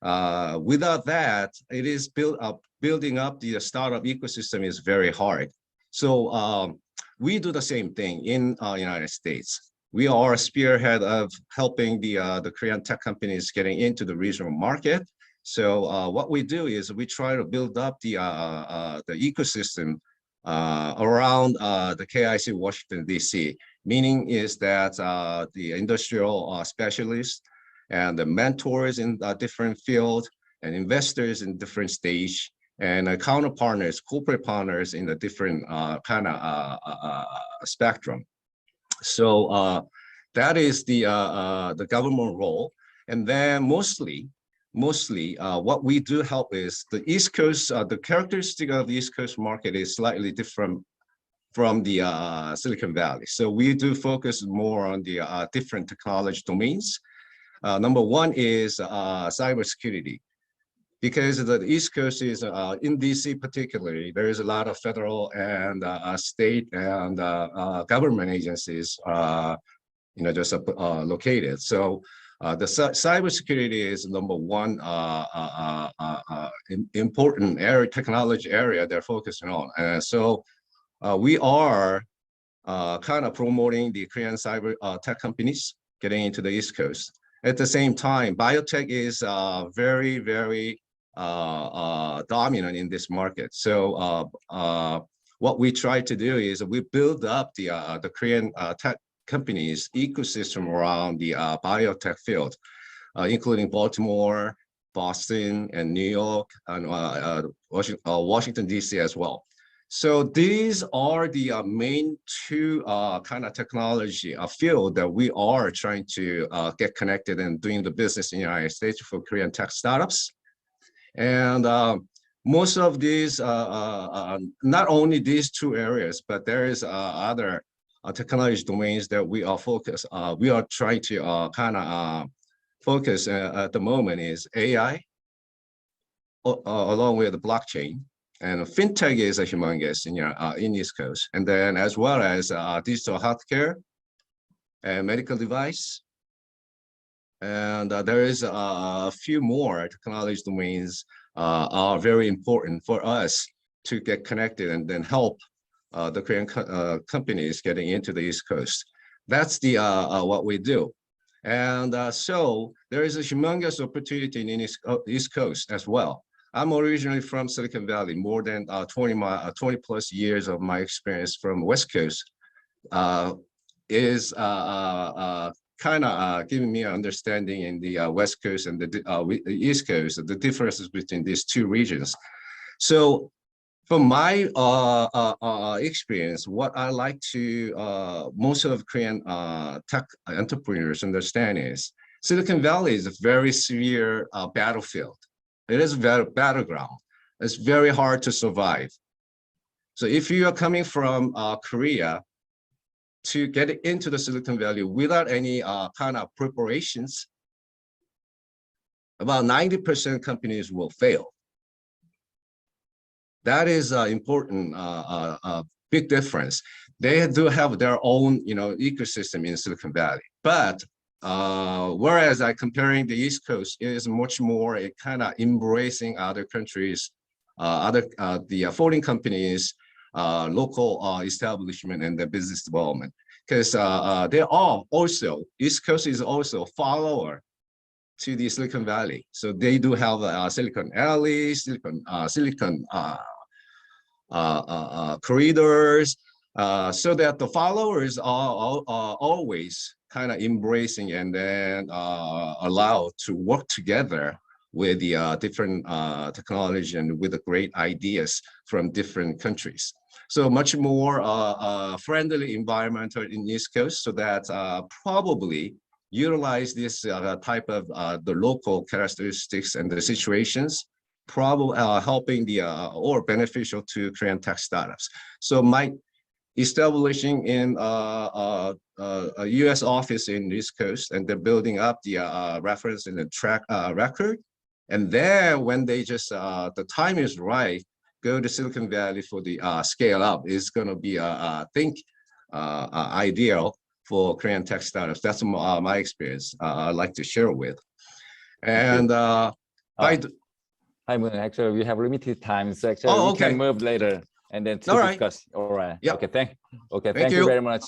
Without that, it is building up the startup ecosystem is very hard. So we do the same thing in United States. We are a spearhead of helping the Korean tech companies getting into the regional market. So what we do is we try to build up the ecosystem around the KIC Washington, D.C. Meaning is that the industrial specialists and the mentors in different fields and investors in different stage and counter partners, corporate partners in a different kind of spectrum. So that is the government role. And then mostly what we do help is the East Coast, the characteristic of the East Coast market is slightly different from the Silicon Valley. So we do focus more on the different technology domains. Number one is cybersecurity. Because the East Coast is in DC particularly, there is a lot of federal and state and government agencies, just located. So the cybersecurity is number one important area, technology area they're focusing on. So we are kind of promoting the Korean cyber tech companies getting into the East Coast. At the same time, biotech is very, very dominant in this market. So what we try to do is we build up the Korean tech companies ecosystem around the biotech field, including Baltimore, Boston, and New York, and Washington, D.C. as well. So these are the main two kind of technology field that we are trying to get connected and doing the business in the United States for Korean tech startups. And most of these, not only these two areas, but there is other technology domains that we are focused. We are trying to kind of focus at the moment is AI, along with the blockchain. And fintech is a humongous in East Coast. And then as well as digital healthcare and medical device. And there is a few more technology domains are very important for us to get connected and then help the Korean companies getting into the East Coast. That's the what we do. And so there is a humongous opportunity in East Coast as well. I'm originally from Silicon Valley. More than 20 plus years of my experience from West Coast is kind of giving me an understanding in the West Coast and the East Coast, the differences between these two regions. So from my experience, what I like to most of Korean tech entrepreneurs understand is Silicon Valley is a very severe battlefield. It is a battleground. It's very hard to survive. So if you are coming from Korea to get into the Silicon Valley without any kind of preparations, about 90% companies will fail. That is important, big difference. They do have their own, ecosystem in Silicon Valley, but whereas comparing the East Coast is much more a kind of embracing other countries, the foreign companies, local establishment and the business development, because they are also, East Coast is also a follower to the Silicon Valley. So they do have Silicon Alley, Silicon corridors, so that the followers are always kind of embracing and then allowed to work together with the different technology and with the great ideas from different countries. So much more friendly environment in East Coast, so that probably utilize this type of the local characteristics and the situations, probably helping or beneficial to Korean tech startups. So my establishing in a U.S. office in East Coast, and they're building up the reference in the track record. And then when they just the time is right, go to Silicon Valley for the scale up is going to be I think ideal for Korean tech startups. That's my experience. I'd like to share with. And Hi, Moon. Actually, we have limited time, so actually we okay. can move later and then to All right. discuss. All right. Yep. Okay. Thank Thank you you. very much.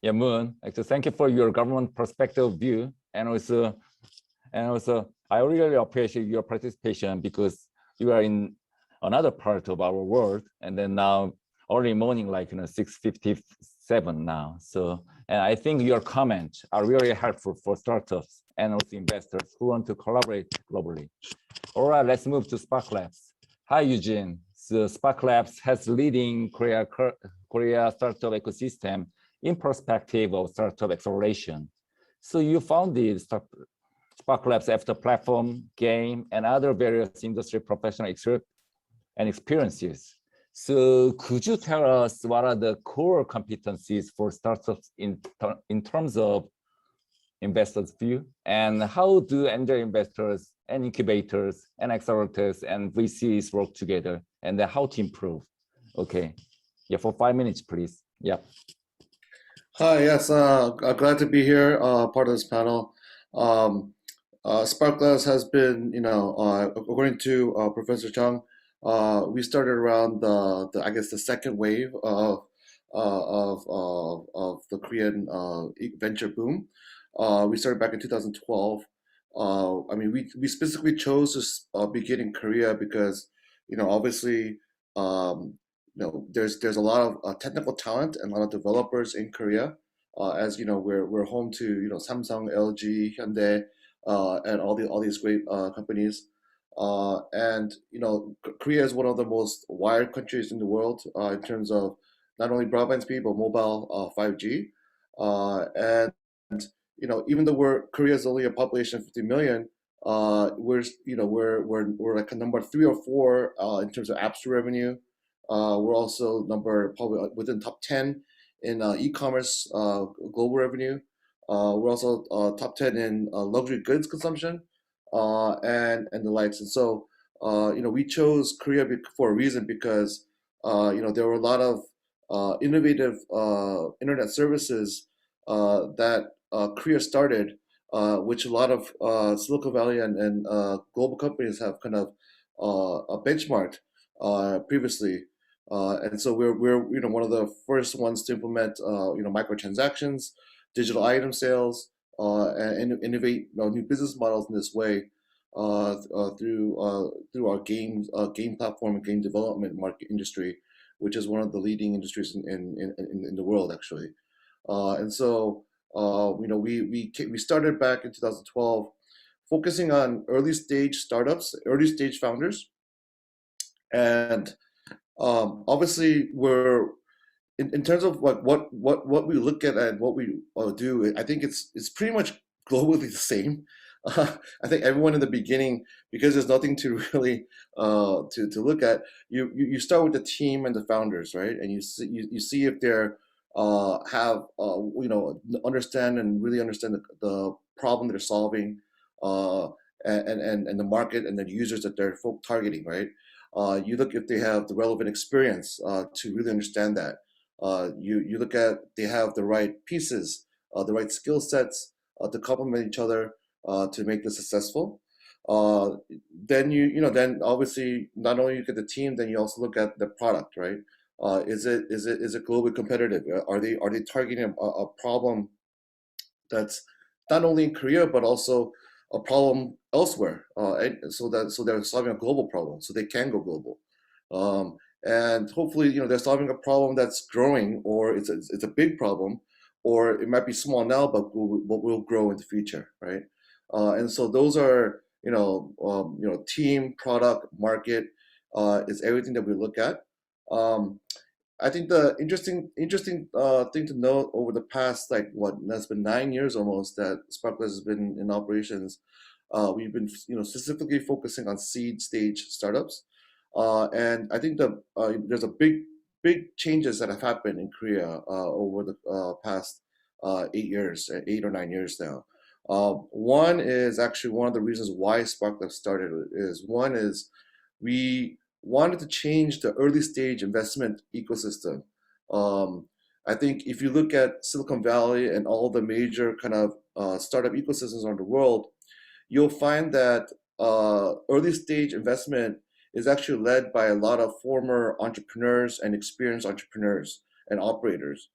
Yeah, Moon. Actually, thank you for your government perspective view, and also, I really appreciate your participation because you are in another part of our world, and then now early morning, like 6:57 now. So, and I think your comments are really helpful for startups and also investors who want to collaborate globally. All right, let's move to Spark Labs. Hi, Eugene. So Spark Labs has leading Korea startup ecosystem in perspective of startup acceleration. So you founded Spark Labs after platform, game, and other various industry professional experiences. So could you tell us what are the core competencies for startups in terms of investors' view, and how do angel investors and incubators and accelerators and VCs work together, and then how to improve? Okay, yeah, for 5 minutes, please. Yeah. Hi, yes, glad to be here, part of this panel. Spark Labs has been, according to Professor Jeong, we started around I guess the second wave of the Korean venture boom. We started back in 2012. I mean, we specifically chose to begin in Korea because, obviously, there's a lot of technical talent and a lot of developers in Korea. As you know, we're home to Samsung, LG, Hyundai, and all these great companies. And Korea is one of the most wired countries in the world in terms of not only broadband speed but mobile 5G. And even though Korea is only a population of 50 million, we're like a number 3 or 4 in terms of app store revenue. We're also probably within top 10 in e-commerce global revenue. We're also top 10 in luxury goods consumption and the likes. And so we chose Korea for a reason because there were a lot of innovative internet services that Korea started, which a lot of Silicon Valley and global companies have kind of benchmarked previously. And so we're one of the first ones to implement microtransactions, digital item sales, and innovate new business models in this way through our game platform and game development market industry, which is one of the leading industries in the world actually. And so we started back in 2012, focusing on early stage startups, early stage founders, and obviously we're in terms of like what we look at and what we do. I think it's pretty much globally the same. I think everyone in the beginning, because there's nothing to really to look at, you start with the team and the founders, right? And you see if they're have understand and really understand the problem they're solving, and the market and the users that they're targeting, right? You look if they have the relevant experience to really understand that. You look at they have the right pieces, the right skill sets to complement each other to make this successful. Then then obviously not only you look at the team, then you also look at the product, right? Is it globally competitive? Are they targeting a problem that's not only in Korea but also a problem elsewhere? So they're solving a global problem, so they can go global. And hopefully, they're solving a problem that's growing, or it's a big problem, or it might be small now, but will grow in the future, right? And so those are team, product, market is everything that we look at. I think the interesting thing to note over the past that's been 9 years almost that Spark Labs has been in operations. We've been specifically focusing on seed stage startups, and I think there's a big big changes that have happened in Korea over the past 8 or 9 years now. One is actually one of the reasons why SparkLab started is we wanted to change the early stage investment ecosystem. I think if you look at Silicon Valley and all the major kind of startup ecosystems around the world, you'll find that early stage investment is actually led by a lot of former entrepreneurs and experienced entrepreneurs and operators.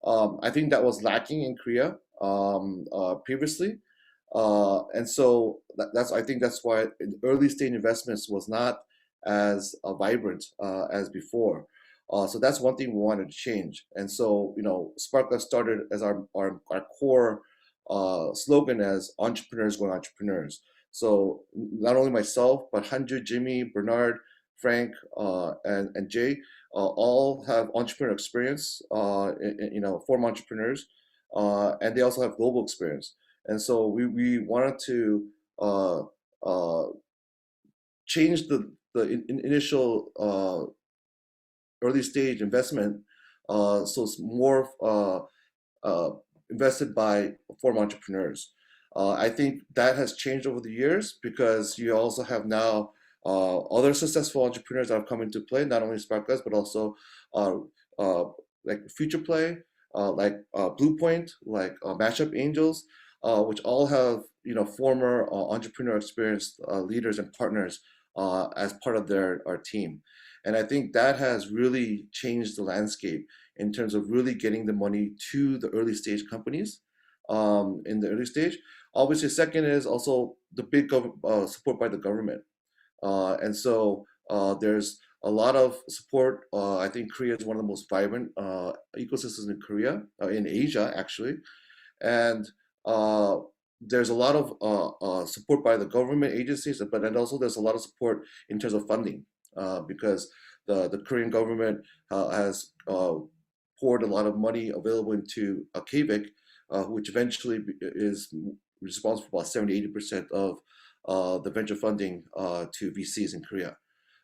I think that was lacking in Korea previously. And so I think that's why early stage investments was not as vibrant as before. So that's one thing we wanted to change. And so, SparkLab started as our core slogan as entrepreneurs going entrepreneurs. So not only myself, but Hanju, Jimmy, Bernard, Frank, and Jay all have entrepreneur experience, former entrepreneurs, and they also have global experience. And so we wanted to change the initial early stage investment so it's more invested by former entrepreneurs. I think that has changed over the years because you also have now other successful entrepreneurs that have come into play, not only SparkLab, but also like Future Play, like Bluepoint, like Mashup Angels, which all have former entrepreneur experienced leaders and partners as part of our team. And I think that has really changed the landscape in terms of really getting the money to the early stage companies in the early stage. Obviously, second is also the big support by the government. And so there's a lot of support. I think Korea is one of the most vibrant ecosystems in Korea, in Asia, actually. And there's a lot of support by the government agencies, but then also there's a lot of support in terms of funding because the Korean government has poured a lot of money available into KVIC, which eventually is responsible for about 70-80% of the venture funding to VCs in Korea.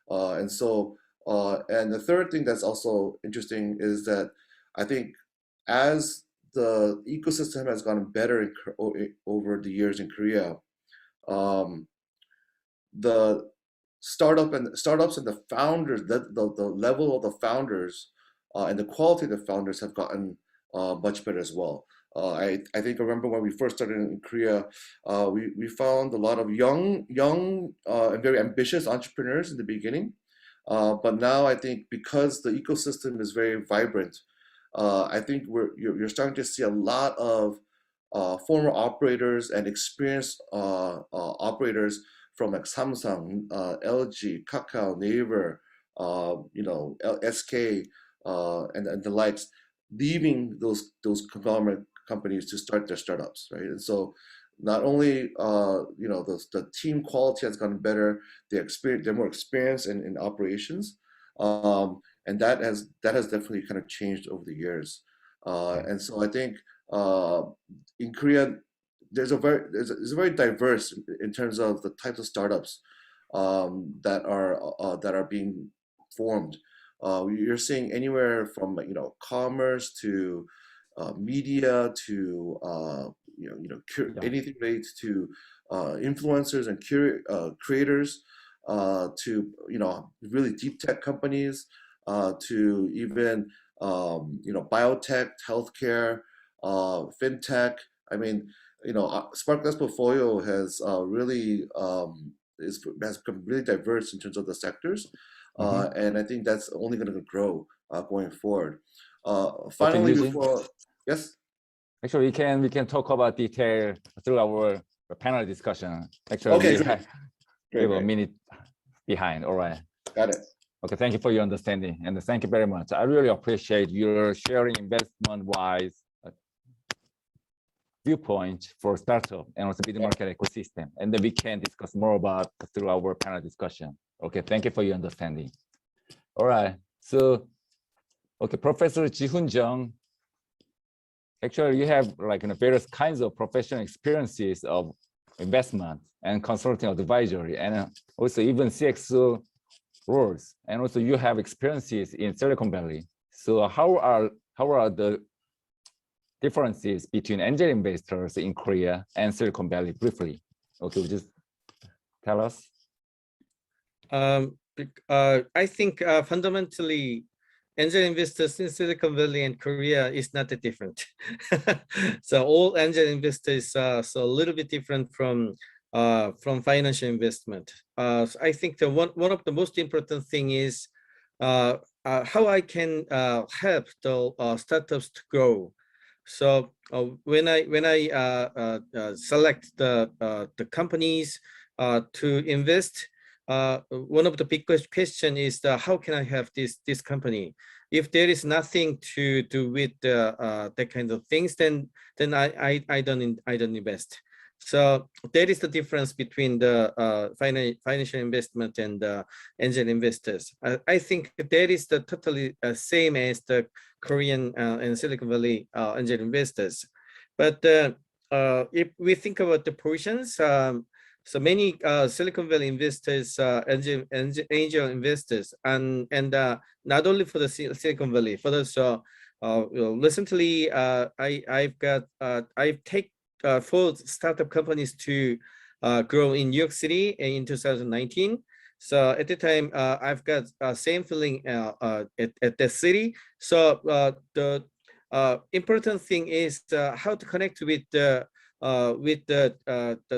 And so, and the third thing that's also interesting is that I think as the ecosystem has gotten better over the years in Korea, the startups and the founders, the level of the founders and the quality of the founders have gotten much better as well. I think I remember when we first started in Korea, we found a lot of young and very ambitious entrepreneurs in the beginning. But now I think because the ecosystem is very vibrant, I think you're starting to see a lot of former operators and experienced operators from like Samsung, LG, Kakao, Naver, SK, and the likes, leaving those conglomerate companies to start their startups, right? And so not only the team quality has gotten better, they're more experienced in operations, and that has definitely kind of changed over the years. And so I think in Korea there's a very diverse in terms of the types of startups that are being formed. You're seeing anywhere from commerce to media to anything related to influencers and creators to really deep tech companies to even biotech, healthcare, fintech. I mean, SparkLab's portfolio has really has become really diverse in terms of the sectors, and I think that's only going to grow going forward. Finally, yes. Actually, we can talk about detail through our panel discussion. Actually, okay, we have a minute behind. All right. Got it. Okay, thank you for your understanding, and thank you very much. I really appreciate your sharing investment-wise viewpoint for startup and also mid-market ecosystem, and then we can discuss more about through our panel discussion. Okay, thank you for your understanding. All right, so okay, Professor Jihoon Jeong. Actually, you have various kinds of professional experiences of investment and consulting advisory, and also even CX roles, and also you have experiences in Silicon Valley. So how are the differences between angel investors in Korea and Silicon Valley briefly? Okay, just tell us. I think fundamentally, angel investors in Silicon Valley and Korea is not that different. So all angel investors are so a little bit different from financial investment. So I think the one of the most important thing is how I can help the startups to grow. So when I select the companies to invest, one of the big question is how can I have this company? If there is nothing to do with that kind of things, then I don't invest. So that is the difference between the financial investment and angel investors. I think that is the totally same as the Korean and Silicon Valley angel investors. But if we think about the portions, so many Silicon Valley investors, angel investors, and not only for the Silicon Valley, but also recently I've taken 4 startup companies to grow in New York City in 2019. So at the time, I've got same feeling at the city. So the important thing is how to connect with the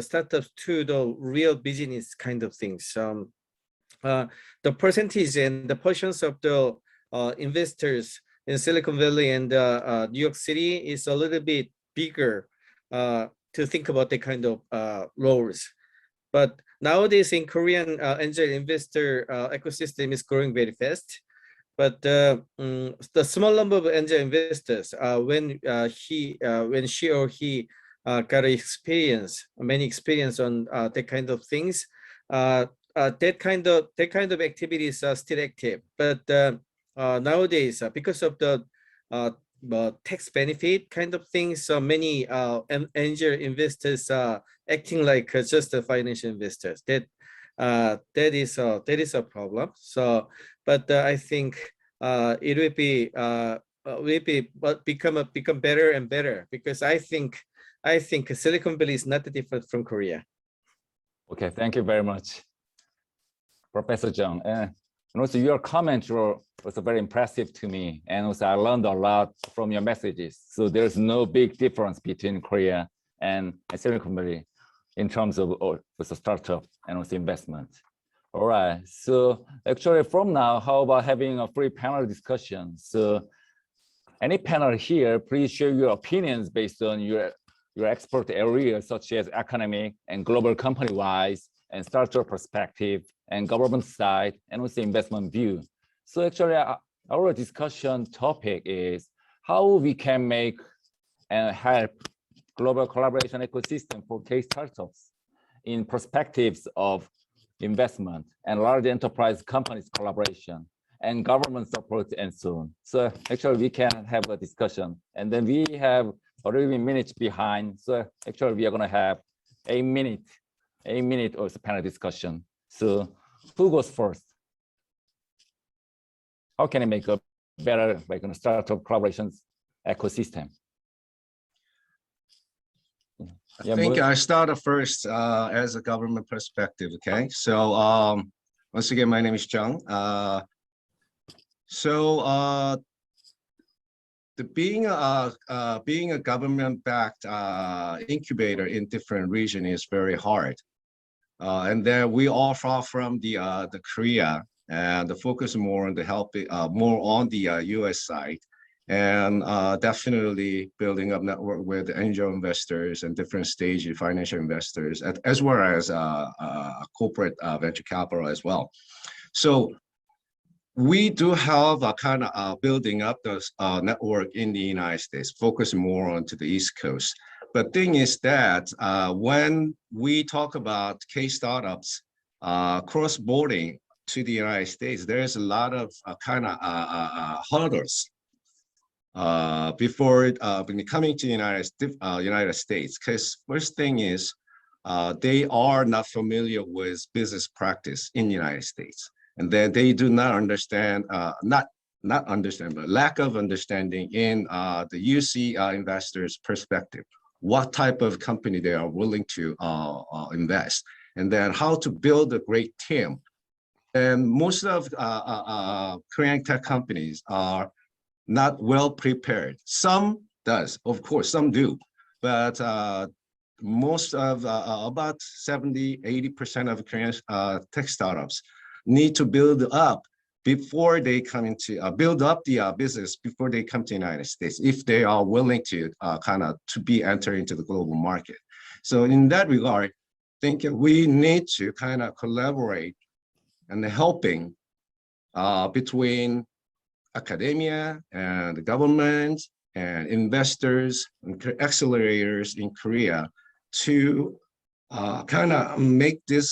startups to the real business kind of things. The percentage and the portions of the investors in Silicon Valley and New York City is a little bit bigger to think about the kind of roles. But nowadays in Korean angel investor ecosystem is growing very fast. But the small number of angel investors, when she or he got many experience on that kind of things, that kind of activities are still active. But nowadays, because of the tax benefit kind of things, so many angel investors are acting like just a financial investors. That is a problem. So, but I think it will become better and better, because I think Silicon Valley is not different from Korea. Okay, thank you very much, Professor Jeong. And also your comment was very impressive to me. And also I learned a lot from your messages. So there's no big difference between Korea and Silicon Valley in terms of also startup and also investment. All right, so actually from now, how about having a free panel discussion? So any panel here, please share your opinions based on your expert areas, such as economic and global company-wise, and startup perspective, and government side, and also investment view. So actually, our discussion topic is how we can make and help global collaboration ecosystem for K startups in perspectives of investment and large enterprise companies collaboration and government support and so on. So actually, we can have a discussion, and then we have already minutes behind. So actually, we are going to have a minute or panel discussion. So who goes first? How can I make a better startup collaborations ecosystem? I think I started first as a government perspective. Okay, so once again, my name is Jeong. Being a government-backed incubator in different regions is very hard, and then we are far from the Korea, and the focus more on the helping more on the U.S. side, and definitely building up network with angel investors and different stage financial investors, as well as corporate venture capital as well. So we do have a kind of building up the network in the United States, focusing more onto the East Coast. But thing is that when we talk about K startups cross-boarding to the United States, there's a lot of hurdles before coming to the United States. Because first thing is they are not familiar with business practice in the United States. and then they do not understand, not understand, but lack of understanding in the UC investors' perspective, what type of company they are willing to invest, and then how to build a great team. And most of Korean tech companies are not well prepared. Some does, of course, some do, but most of about 70–80% of Korean tech startups need to build up before they come into build up the business before they come to the United States, if they are willing to enter into the global market. So in that regard, I think we need to kind of collaborate and helping between academia and the government and investors and accelerators in Korea to kind of make the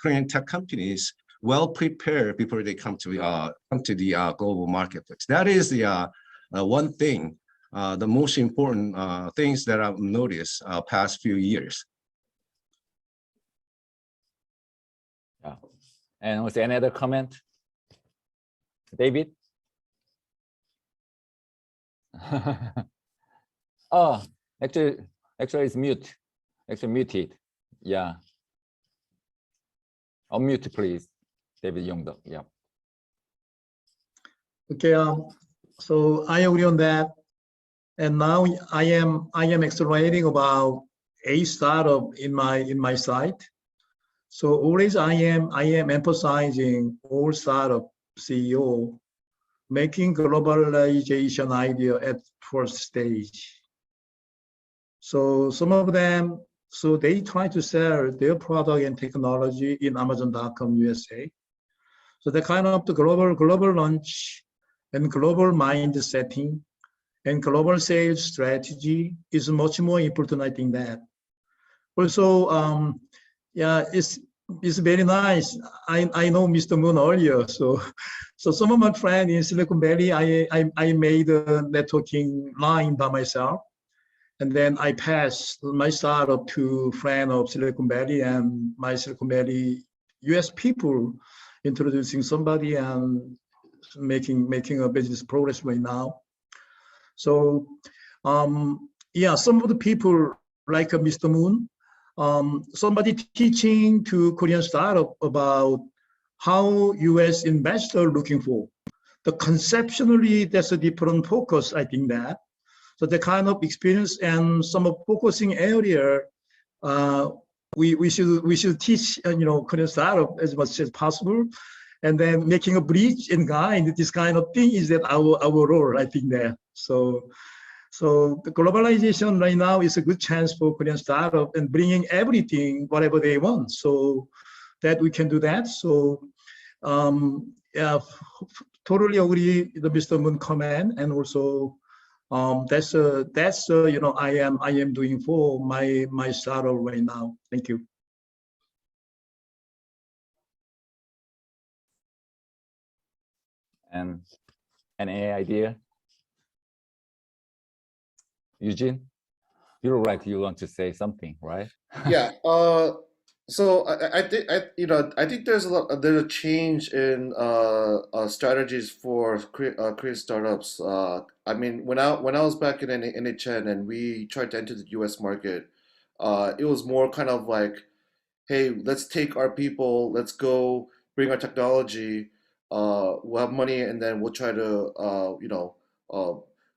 Korean tech companies well prepared before they come to the global marketplace. That is the one thing, the most important things that I've noticed past few years. Yeah. And was there any other comment? David? Oh, actually it's mute. Actually muted. Yeah. Unmute, please. David Youngdok. Yeah. Okay. So I agree on that. And now I am accelerating about a startup in my site. So always I am emphasizing all startup CEO making globalization idea at first stage. So some of them, so they try to sell their product and technology in Amazon.com USA. So the kind of the global launch and global mind setting and global sales strategy is much more important, I think that. Also, yeah, it's very nice. I know Mr. Moon earlier, so some of my friends in Silicon Valley, I made a networking line by myself, and then I passed my startup to friend of Silicon Valley and my Silicon Valley US people introducing somebody and making a business progress right now. So yeah, some of the people like Mr. Moon, somebody teaching to Korean startup about how US investor looking for. The conceptually, that's a different focus, I think that. So the kind of experience and some of focusing area, we should teach Korean startup as much as possible, and then making a bridge and guide this kind of thing is that our role, I think that. So the globalization right now is a good chance for Korean startup and bringing everything, whatever they want, so that we can do that. So yeah, totally agree with the Mr. Moon comment, and also that's I am doing for my startup right now. Thank you. And any idea? Eugene, you look like you want to say something, right? Yeah. So I think there's a change in strategies for Korean startups. I mean, when I was back in NHN and we tried to enter the US market, it was more kind of like, hey, let's take our people, let's go bring our technology, we'll have money, and then we'll try to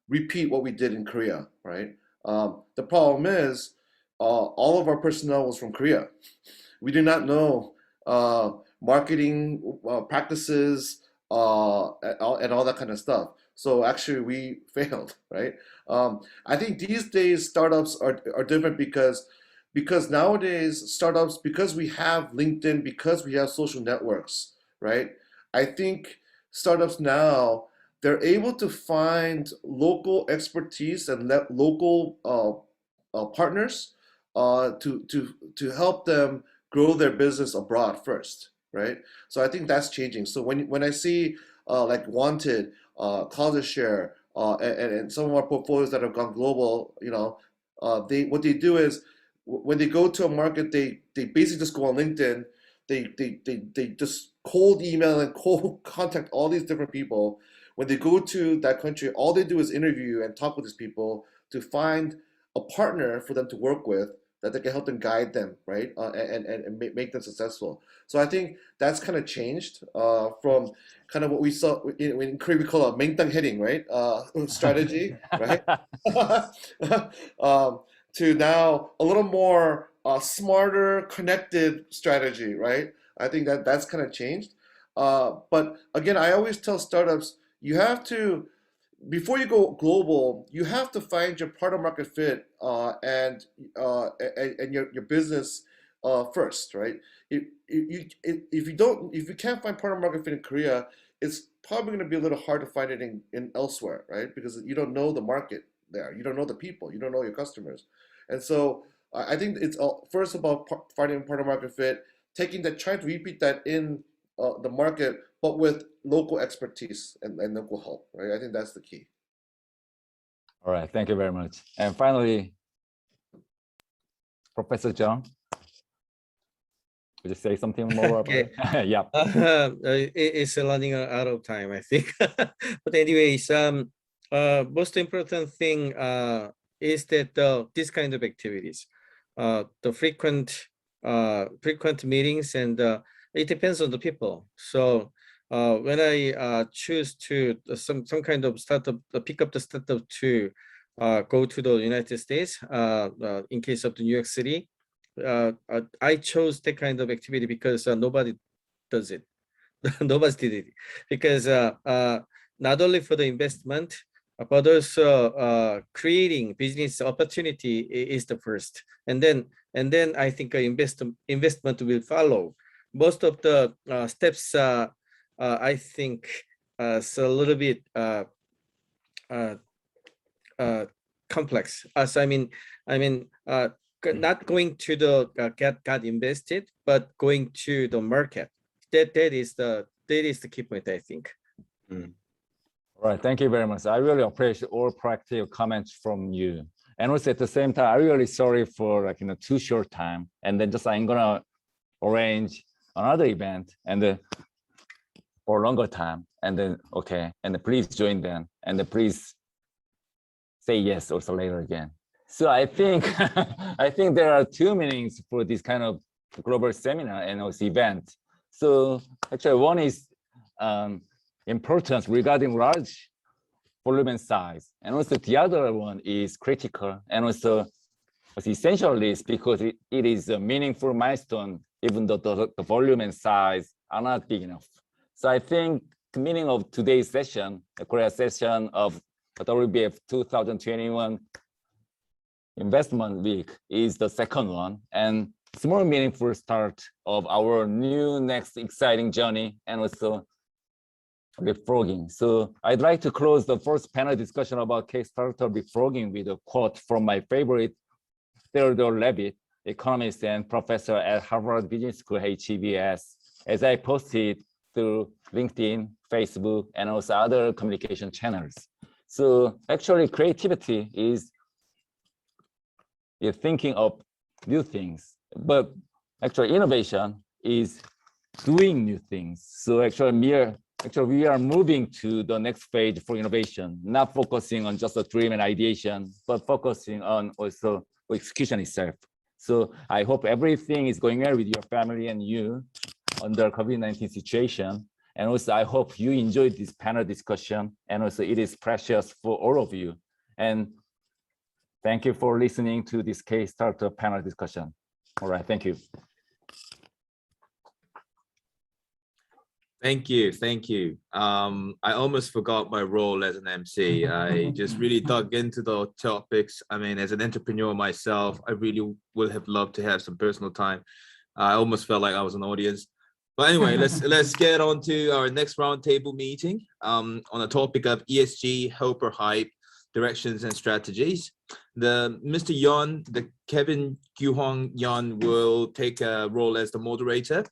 repeat what we did in Korea, right? The problem is all of our personnel was from Korea. We did not know marketing practices and all that kind of stuff. So actually we failed, right? I think these days startups are different because nowadays startups, because we have LinkedIn, because we have social networks, right? I think startups now, they're able to find local expertise and local partners to help them grow their business abroad first, right? So I think that's changing. So when I see like Wanted, Closet Share, and some of our portfolios that have gone global, what they do is when they go to a market, they basically just go on LinkedIn, they just cold email and cold contact all these different people. When they go to that country, all they do is interview and talk with these people to find a partner for them to work with that they can help them guide them, right, and make them successful. So I think that's kind of changed from kind of what we saw in Korea we call a 맹땅 heading, right, strategy, right, to now a little more smarter, connected strategy, right? I think that's kind of changed. But again, I always tell startups, you have to, before you go global, you have to find your product market fit and your business first, right? If you can't find product market fit in Korea, it's probably going to be a little hard to find it in elsewhere, right? Because you don't know the market there, you don't know the people, you don't know your customers, and so I think it's first about finding product market fit, taking that, trying to repeat that in the market, but with local expertise and local help, right? I think that's the key. All right, thank you very much. And finally, Professor Jeong, would you say something more about Okay. it? Yeah. It's running out of time, I think. But anyways, most important thing is that this kind of activities, the frequent meetings, and it depends on the people. So when I choose to some kind of startup, pick up the startup to go to the United States, in case of the New York City, I chose that kind of activity because nobody does it. Nobody did it because not only for the investment, but also creating business opportunity is the first, and then I think investment will follow. Most of the steps I think is a little bit complex. As I mean, not going to the get invested, but going to the market. That is the key point, I think. All right, thank you very much. I really appreciate all practical comments from you. And also at the same time, I'm really sorry for too short time. And then just I'm gonna arrange another event and then for longer time. And then okay, and then please join them. And then please say yes also later again. So I think I think there are two meanings for this kind of global seminar and also event. So actually one is importance regarding large volume and size, and also the other one is critical and also essential list because it is a meaningful milestone even though the volume and size are not big enough. So I think the meaning of today's session, the Korea session of the WBAF 2021 investment week, is the second one, and it's more meaningful start of our new next exciting journey and also leapfrogging. So I'd like to close the first panel discussion about case starter leapfrogging with a quote from my favorite Theodore Levitt, economist and professor at Harvard Business School, HBS, as I posted through LinkedIn, Facebook, and also other communication channels. So actually creativity is thinking of new things, but actually innovation is doing new things. So actually we are moving to the next phase for innovation, not focusing on just a dream and ideation, but focusing on also execution itself. So I hope everything is going well with your family and you under COVID-19 situation. And also I hope you enjoyed this panel discussion, and also it is precious for all of you. And thank you for listening to this case starter panel discussion. All right, thank you. Thank you. I almost forgot my role as an MC. I just really dug into the topics. I mean, as an entrepreneur myself, I really would have loved to have some personal time. I almost felt like I was an audience. But anyway, let's get on to our next roundtable meeting on the topic of ESG, hope or hype, directions and strategies. Mr. Yeon, the Kevin Kyuhwang Yeon will take a role as the moderator.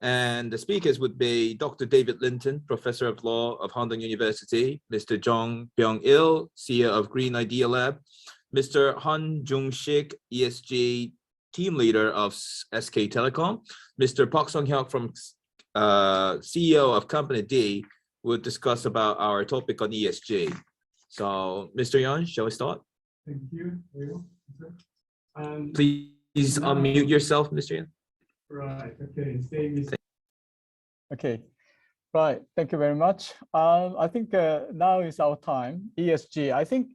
And the speakers would be Dr. David Linton, Professor of Law of Handong University, Mr. Jeong Byung-il, CEO of Green Idea Lab, Mr. Han Jung-sik, ESG team leader of SK Telecom. Mr. Park Sung-hyuk from CEO of Company D will discuss about our topic on ESG. So, Mr. Yeon, shall we start? Thank you. Please unmute yourself, Mr. Yeon. Right. Okay. Same is Okay. Right. Thank you very much. I think now is our time. ESG. I think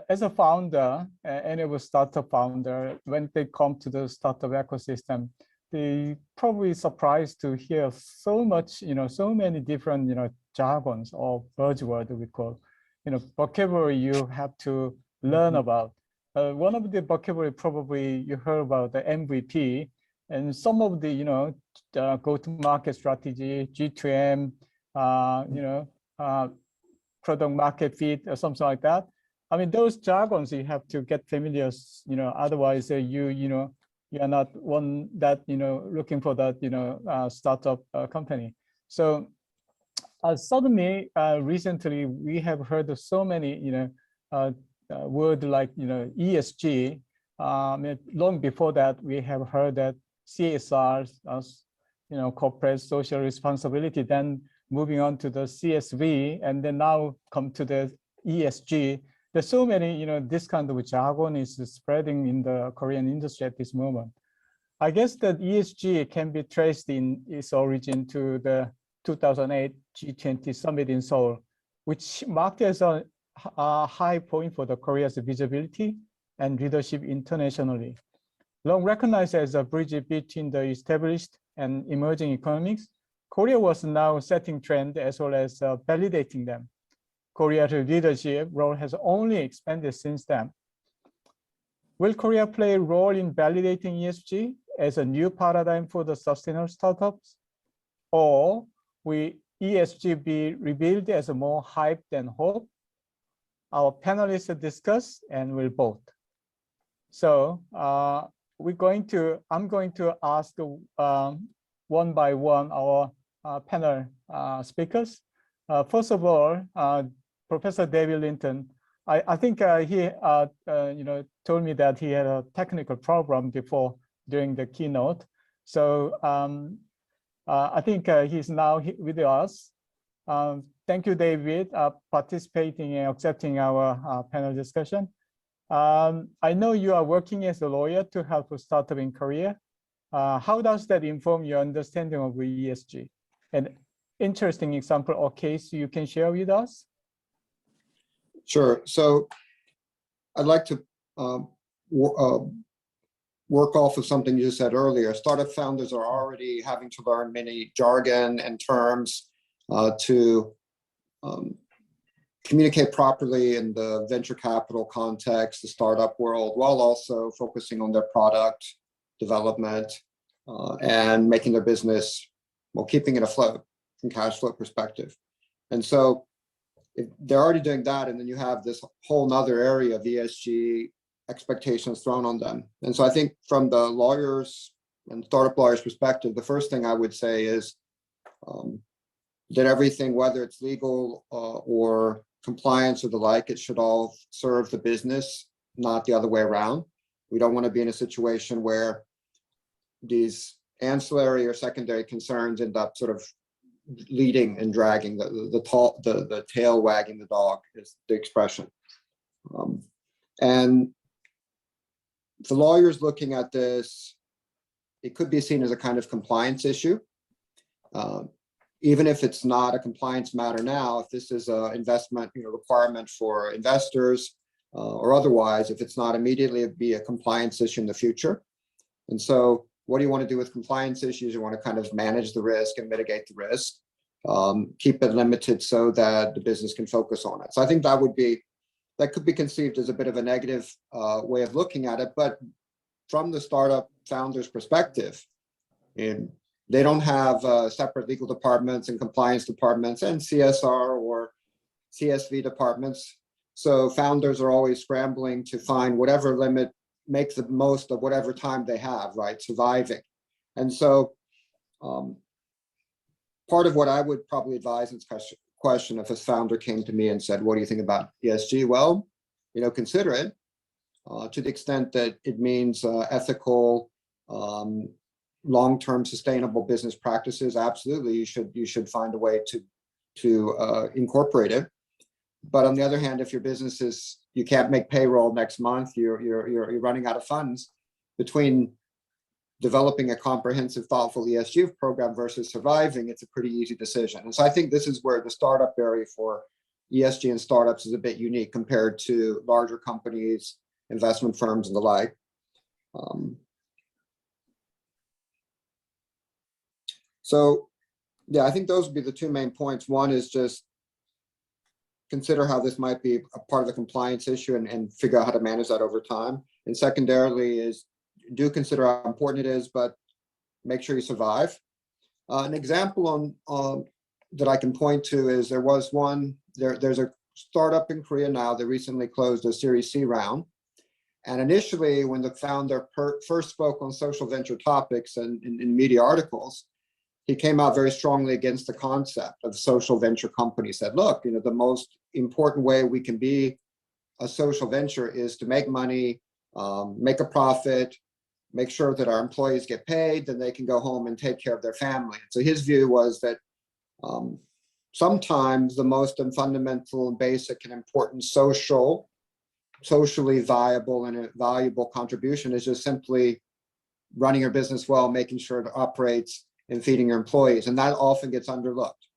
as a founder, any of a startup founder, when they come to the startup ecosystem, they probably surprised to hear so much, so many different, jargons or buzzword we call, vocabulary you have to learn about. One of the vocabulary probably you heard about the MVP, and some of the, go-to-market strategy, G2M, product market fit or something like that. I mean, those jargons you have to get familiar, otherwise you are not one that, looking for that, startup company. So suddenly, recently, we have heard of so many, word like, ESG. Long before that, we have heard that CSR, corporate social responsibility, then moving on to the CSV, and then now come to the ESG. There's so many, this kind of jargon is spreading in the Korean industry at this moment. I guess that ESG can be traced in its origin to the 2008 G20 summit in Seoul, which marked as a high point for the Korea's visibility and leadership internationally. Long recognized as a bridge between the established and emerging economies, Korea was now setting trend as well as validating them. Korea's leadership role has only expanded since then. Will Korea play a role in validating ESG as a new paradigm for the sustainable startups? Or will ESG be revealed as a more hype than hope? Our panelists discuss and will vote. So I'm going to ask one by one our panel speakers. First of all, Professor David Linton. I think he told me that he had a technical problem before during the keynote. So I think he's now with us. Thank you, David, participating and accepting our panel discussion. I know you are working as a lawyer to help a startup in Korea. How does that inform your understanding of ESG? An interesting example or case you can share with us? Sure. So I'd like to work off of something you said earlier. Startup founders are already having to learn many jargon and terms to communicate properly in the venture capital context, the startup world, while also focusing on their product development and making their business, well, keeping it afloat from cash flow perspective. And so if they're already doing that, and then you have this whole nother area of ESG expectations thrown on them. And so I think from the lawyers and startup lawyers perspective, the first thing I would say is that everything, whether it's legal or compliance or the like, it should all serve the business, not the other way around. We don't want to be in a situation where these ancillary or secondary concerns end up sort of leading and dragging the tail wagging the dog is the expression. And the lawyers looking at this, it could be seen as a kind of compliance issue. Even if it's not a compliance matter now, if this is an investment requirement for investors or otherwise, if it's not immediately, it'd be a compliance issue in the future. And so what do you want to do with compliance issues? You want to kind of manage the risk and mitigate the risk, keep it limited so that the business can focus on it. So I think that could be conceived as a bit of a negative way of looking at it. But from the startup founder's perspective, they don't have separate legal departments and compliance departments and CSR or CSV departments. So founders are always scrambling to find whatever limit makes the most of whatever time they have, right, surviving. And so part of what I would probably advise in this question if a founder came to me and said, what do you think about ESG? Well, consider it. to the extent that it means ethical, long-term sustainable business practices, absolutely, you should find a way to incorporate it. But on the other hand, if your business is, you can't make payroll next month, you're running out of funds, between developing a comprehensive, thoughtful ESG program versus surviving, it's a pretty easy decision. And so I think this is where the startup area for ESG and startups is a bit unique compared to larger companies, investment firms, and the like. So yeah, I think those would be the two main points. One is just consider how this might be a part of the compliance issue and figure out how to manage that over time. And secondarily is do consider how important it is, but make sure you survive. An example on that I can point to is there's a startup in Korea now that recently closed a Series C round. And initially, when the founder first spoke on social venture topics and in media articles, he came out very strongly against the concept of social venture companies. Said, look, the most important way we can be a social venture is to make money, make a profit, make sure that our employees get paid, then they can go home and take care of their family. So his view was that sometimes the most fundamental and basic and important socially viable and a valuable contribution is just simply running your business well, making sure it operates, and feeding your employees, and that often gets underlooked.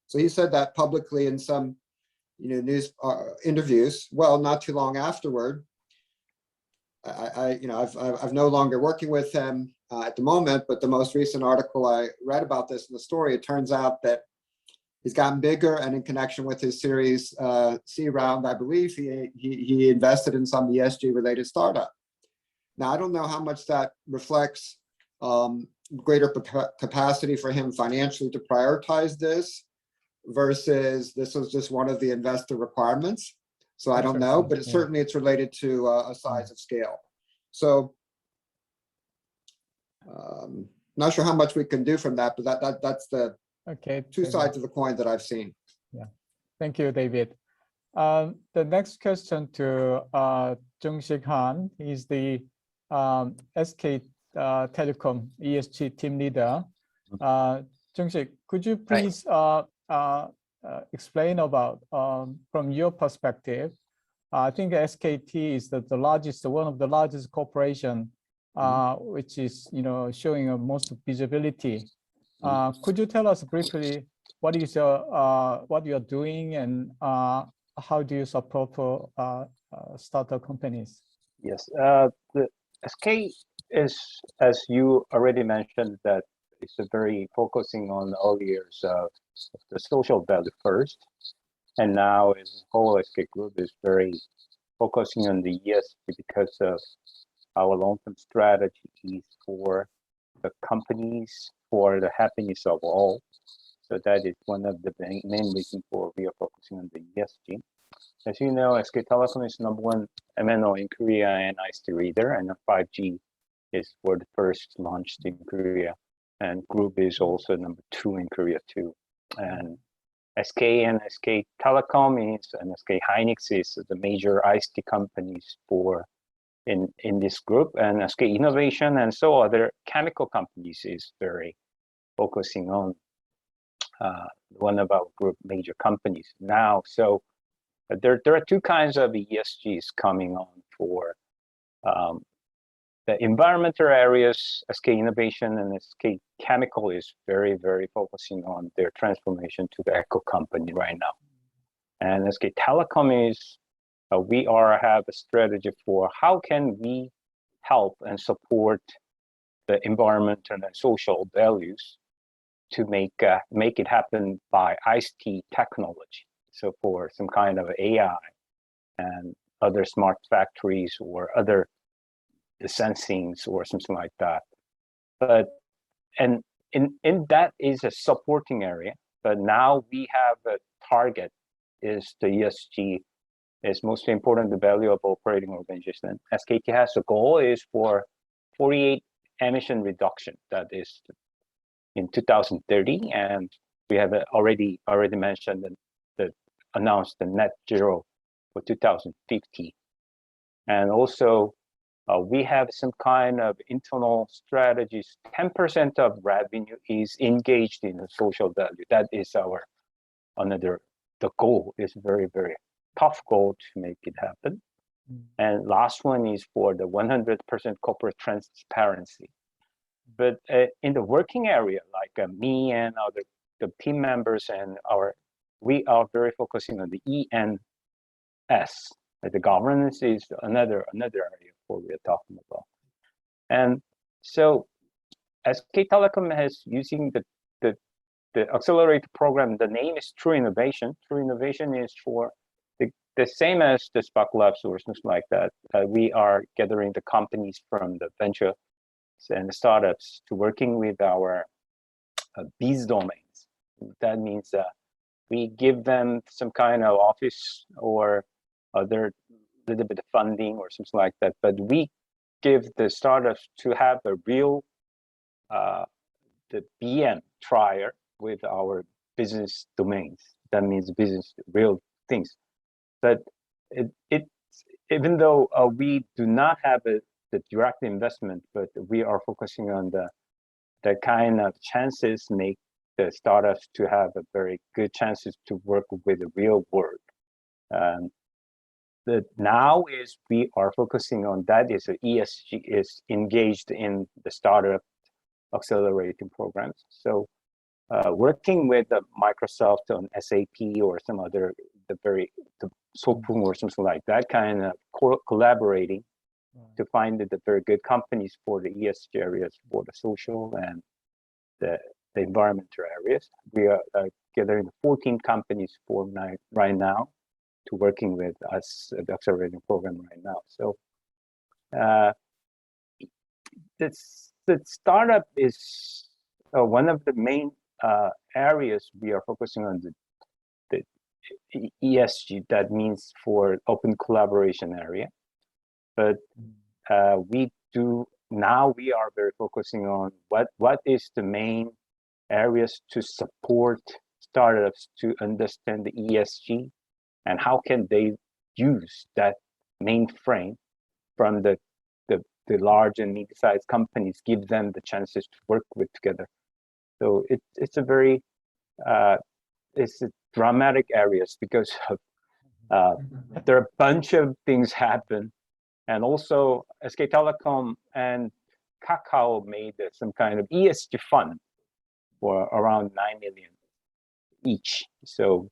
So he said that publicly in some, news interviews. Well, not too long afterward, I've no longer working with him at the moment, but the most recent article I read about this in the story, it turns out that he's gotten bigger, and in connection with his Series C round, I believe he invested in some ESG related startup. Now, I don't know how much that reflects greater capacity for him financially to prioritize this versus this was just one of the investor requirements. So I don't know, but certainly it's related to a size of scale. So not sure how much we can do from that, but that's the two sides of the coin that I've seen. Yeah, thank you, David. The next question to Jung-Sik Han is the SK Telecom ESG team leader. Jung-Sik, could you please explain about, from your perspective, I think SKT is one of the largest corporation, which is showing most visibility. Could you tell us briefly what you're doing and how do you support for startup companies? Yes, the SK is, as you already mentioned, that it's very focusing on all years of the social value first, and now as whole SK Group is very focusing on the ESG because of our long-term strategy for the companies, for the happiness of all. So that is one of the main reasons for we are focusing on the ESG. As you know, SK Telecom is #1 MNO in Korea and ICT reader, and 5G is for the first launched in Korea. And Group is also #2 in Korea too. And SK and SK Telecom is, and SK Hynix is the major ICT companies in this group, and SK Innovation and so other chemical companies is very focusing on one of our group major companies now. So there are two kinds of ESGs coming on for the environmental areas. SK Innovation and SK Chemical is very, very focusing on their transformation to the eco company right now. And SK Telecom is, we have a strategy for how can we help and support the environmental and social values to make it happen by ICT technology. So for some kind of AI and other smart factories or other sensings or something like that. But and in that is a supporting area. But now we have a target is the ESG is mostly important, the value of operating organization. SKT has a goal is for 48 emission reduction. That is in 2030, and we have already mentioned that announced the net zero for 2050. And also, we have some kind of internal strategies. 10% of revenue is engaged in the social value. That is our the goal is very, very tough goal to make it happen. And last one is for the 100% corporate transparency. But in the working area, like me and the team members and we are very focusing on the ENS. The governance is another area what we are talking about. And so SK Telecom has using the Accelerator program. The name is True Innovation. True Innovation is for the same as the Spark Labs or something like that. We are gathering the companies from the venture and the startups to working with our these domains. That means we give them some kind of office or other little bit of funding or something like that, but we give the startups to have a real the BM trial with our business domains. That means business real things. But it's even though we do not have the direct investment, but we are focusing on the kind of chances make the startups to have a very good chances to work with the real world. That now is we are focusing on that is ESG is engaged in the startup accelerating programs. So working with Microsoft on SAP or some other the Sopung or something like that, kind of collaborating to find the very good companies for the ESG areas, for the social and the environmental areas. We are gathering 14 companies for right now to working with us at the accelerating program right now. So the startup is one of the main areas we are focusing on the ESG. That means for open collaboration area. But we are very focusing on what is the main areas to support startups to understand the ESG and how can they use that mainframe from the large and mid-sized companies, give them the chances to work with together. So it's a very it's a dramatic areas because there are a bunch of things happen, and also SK Telecom and Kakao made some kind of ESG fund for around 9 million each. So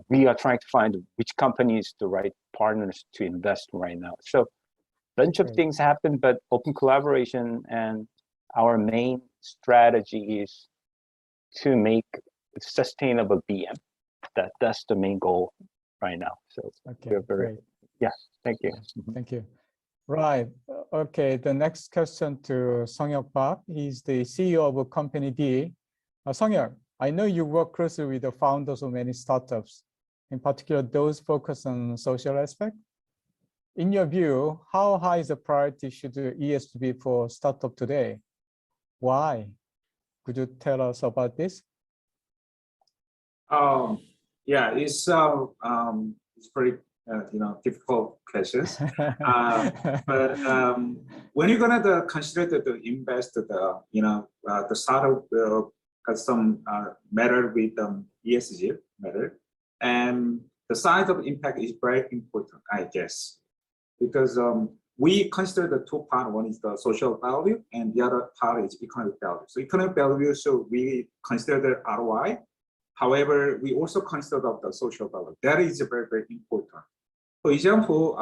we are trying to find which companies the right partners to invest right now. So bunch of things happen, but open collaboration and our main strategy is to make sustainable BM. That's the main goal right now. So we're very, thank you. Thank you. Right. Okay. The next question to Sung-hyuk Park. He's the CEO of a company D. Sung-hyuk, I know you work closely with the founders of many startups, in particular those focused on social aspect. In your view, how high is the priority should ESG be for startup today? Why? Could you tell us about this? Yeah, it's very difficult questions. But when you're gonna consider to invest the startup will have some matter with ESG matter, and the size of impact is very important, I guess, because we consider the two parts. One is the social value, and the other part is economic value. So economic value, so we consider the ROI. However, we also consider the social value. That is very, very important. For example,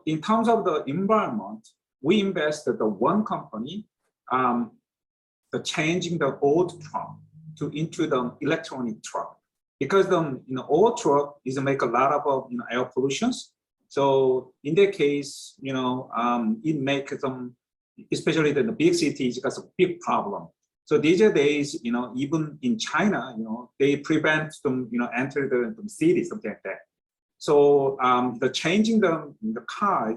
in terms of the environment, we invested the one company, the changing the old truck into the electronic truck, because the old truck is make a lot of air pollutions. So in that case, it makes them, especially the big cities, got a big problem. So these days, even in China, they prevent them, enter the city, something like that. So the changing the car,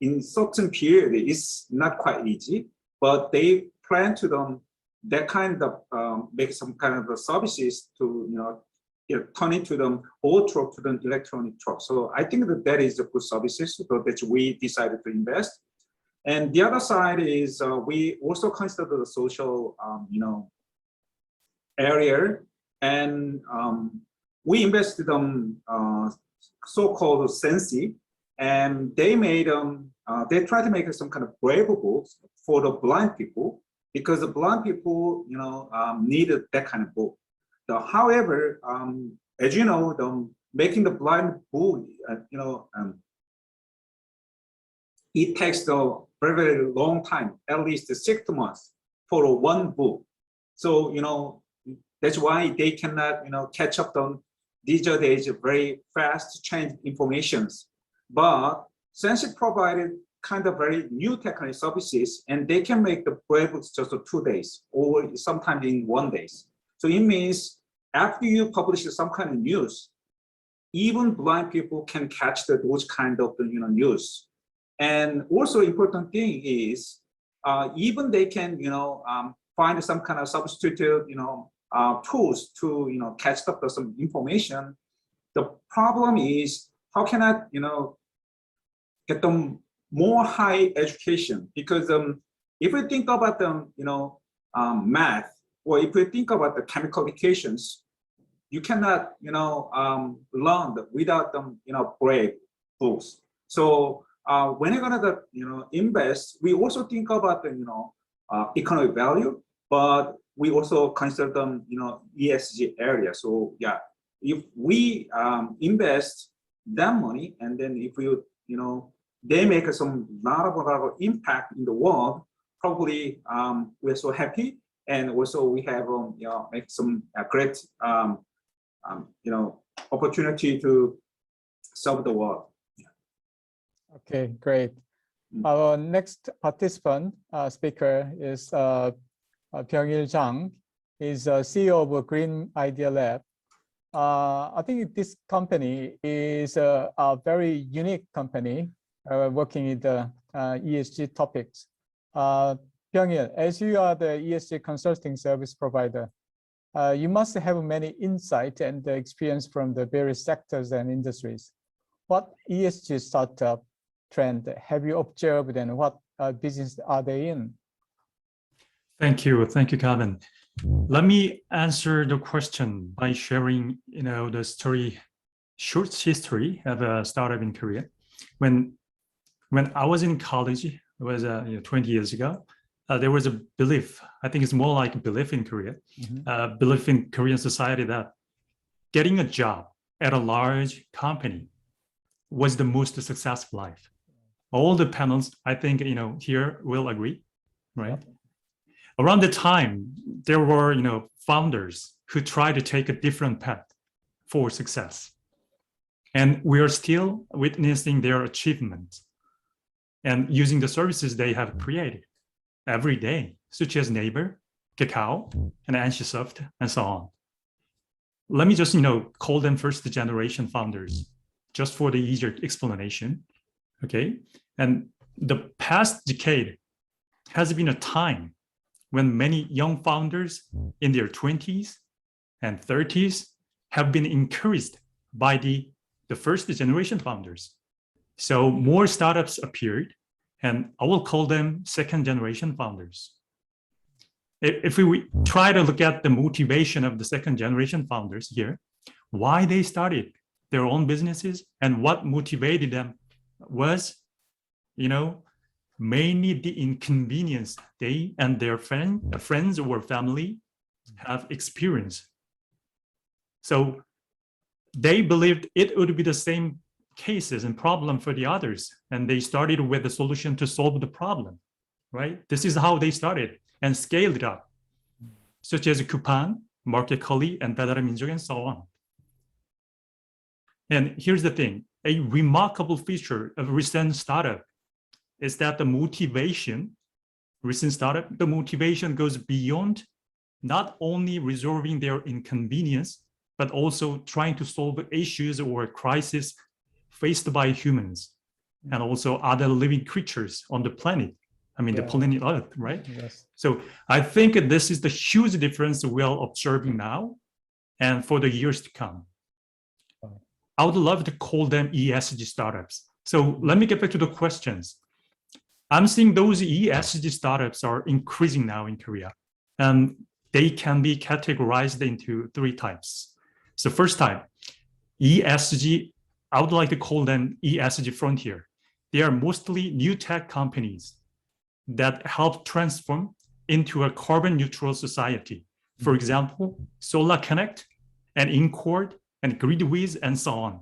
in certain period is not quite easy, but they plan to them that kind of make some kind of services to turn into them old truck to the electronic truck. So I think that is a good services that we decided to invest. And the other side is we also consider the social, area, and we invested on so-called Sensi, and they made they tried to make some kind of brave books for the blind people, because the blind people needed that kind of book. However, as you know, making the blind book, it takes a very, very long time, at least 6 months for one book. So that's why they cannot catch up on these days very fast change informations. But since it provided kind of very new technical services, and they can make the books just 2 days or sometimes in 1 day. So it means after you publish some kind of news, even blind people can catch those kind of news. And also important thing is even they can find some kind of substitute tools to catch up some information. The problem is how can I get them more high education, because if we think about them math, or if we think about the chemical equations, you cannot learn without them brave books. So when you're gonna invest, we also think about the economic value, but we also consider them ESG area. So yeah, if we invest that money, and then if we they make some lot of impact in the world, probably we're so happy, and also we have make some great opportunity to serve the world. Okay, great. Our next participant speaker is Byung-il Jang. He's CEO of Green Idea Lab. I think this company is a very unique company working in the ESG topics. Byung-il, as you are the ESG consulting service provider, you must have many insight and experience from the various sectors and industries. What ESG startup trend have you observed, and what business are they in? Thank you, Calvin. Let me answer the question by sharing, the short history of a startup in Korea. When I was in college, it was 20 years ago. There was a belief, I think it's more like a belief in Korea, belief in Korean society that getting a job at a large company was the most successful life. All the panels, I think, here will agree, right? Around the time, there were, founders who tried to take a different path for success. And we are still witnessing their achievements and using the services they have created every day, such as Naver, Kakao, and HyungSup, and so on. Let me just, call them first generation founders, just for the easier explanation, okay? And the past decade has been a time when many young founders in their 20s and 30s have been encouraged by the first generation founders. So more startups appeared, and I will call them second generation founders. If we try to look at the motivation of the second generation founders here, why they started their own businesses and what motivated them was, mainly the inconvenience they and their friends or family have experienced. So they believed it would be the same cases and problem for the others, and they started with a solution to solve the problem, right? This is how they started and scaled it up, such as Coupang, Marketcully, and Baybars, and so on. And here's the thing, a remarkable feature of recent startup is that the motivation goes beyond not only resolving their inconvenience, but also trying to solve issues or crises faced by humans and also other living creatures on the planet. The planet Earth, right? Yes. So I think this is the huge difference we are observing now. and for the years to come. I would love to call them ESG startups. So let me get back to the questions. I'm seeing those ESG startups are increasing now in Korea. And they can be categorized into 3 types. So first type, ESG, I would like to call them ESG frontier. They are mostly new tech companies that help transform into a carbon neutral society. For example, Solar Connect and Incord and Gridwiz and so on.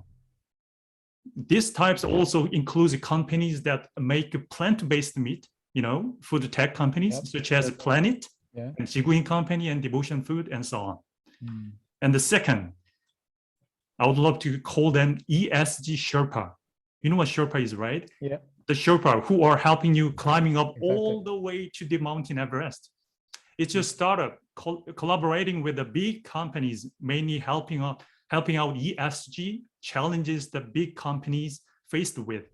These types also include companies that make plant-based meat, food tech companies, such as Planet, and Jihoon Company and Devotion Food and so on. And the second, I would love to call them ESG Sherpa. You know what Sherpa is, right? Yeah. The Sherpa who are helping you climbing up all the way to the Mountain Everest. It's a startup collaborating with the big companies, mainly helping out ESG challenges that big companies faced with.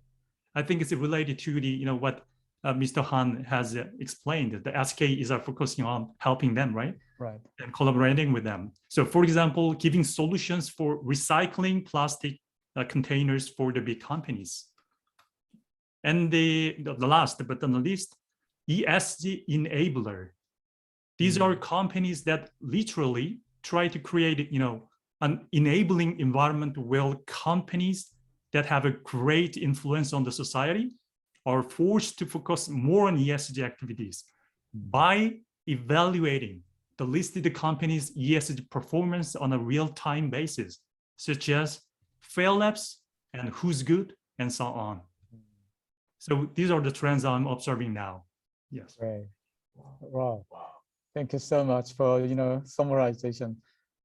I think it's related to the, what Mr. Han has explained. The SK is focusing on helping them, right? Right. And collaborating with them. So for example, giving solutions for recycling plastic containers for the big companies. And the last but not least, ESG enabler. These are companies that literally try to create, an enabling environment where companies that have a great influence on the society are forced to focus more on ESG activities by evaluating the listed companies' ESG performance on a real-time basis, such as fail labs and who's good and so on. So these are the trends I'm observing now. Yes. Right. Wow. Thank you so much for summarization.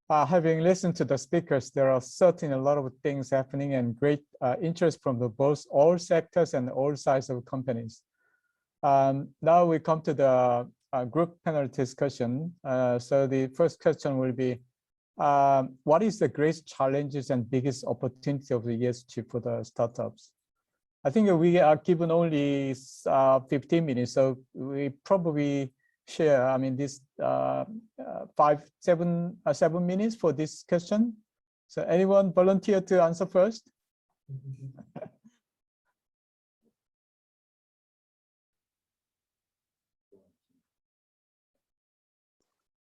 Having listened to the speakers, there are certainly a lot of things happening and great interest from both all sectors and all sizes of companies. Now we come to the group panel discussion. So the first question will be, what is the greatest challenges and biggest opportunity of the ESG for the startups? I think we are given only 15 minutes, so we probably share, this 7 minutes for this question. So anyone volunteer to answer first?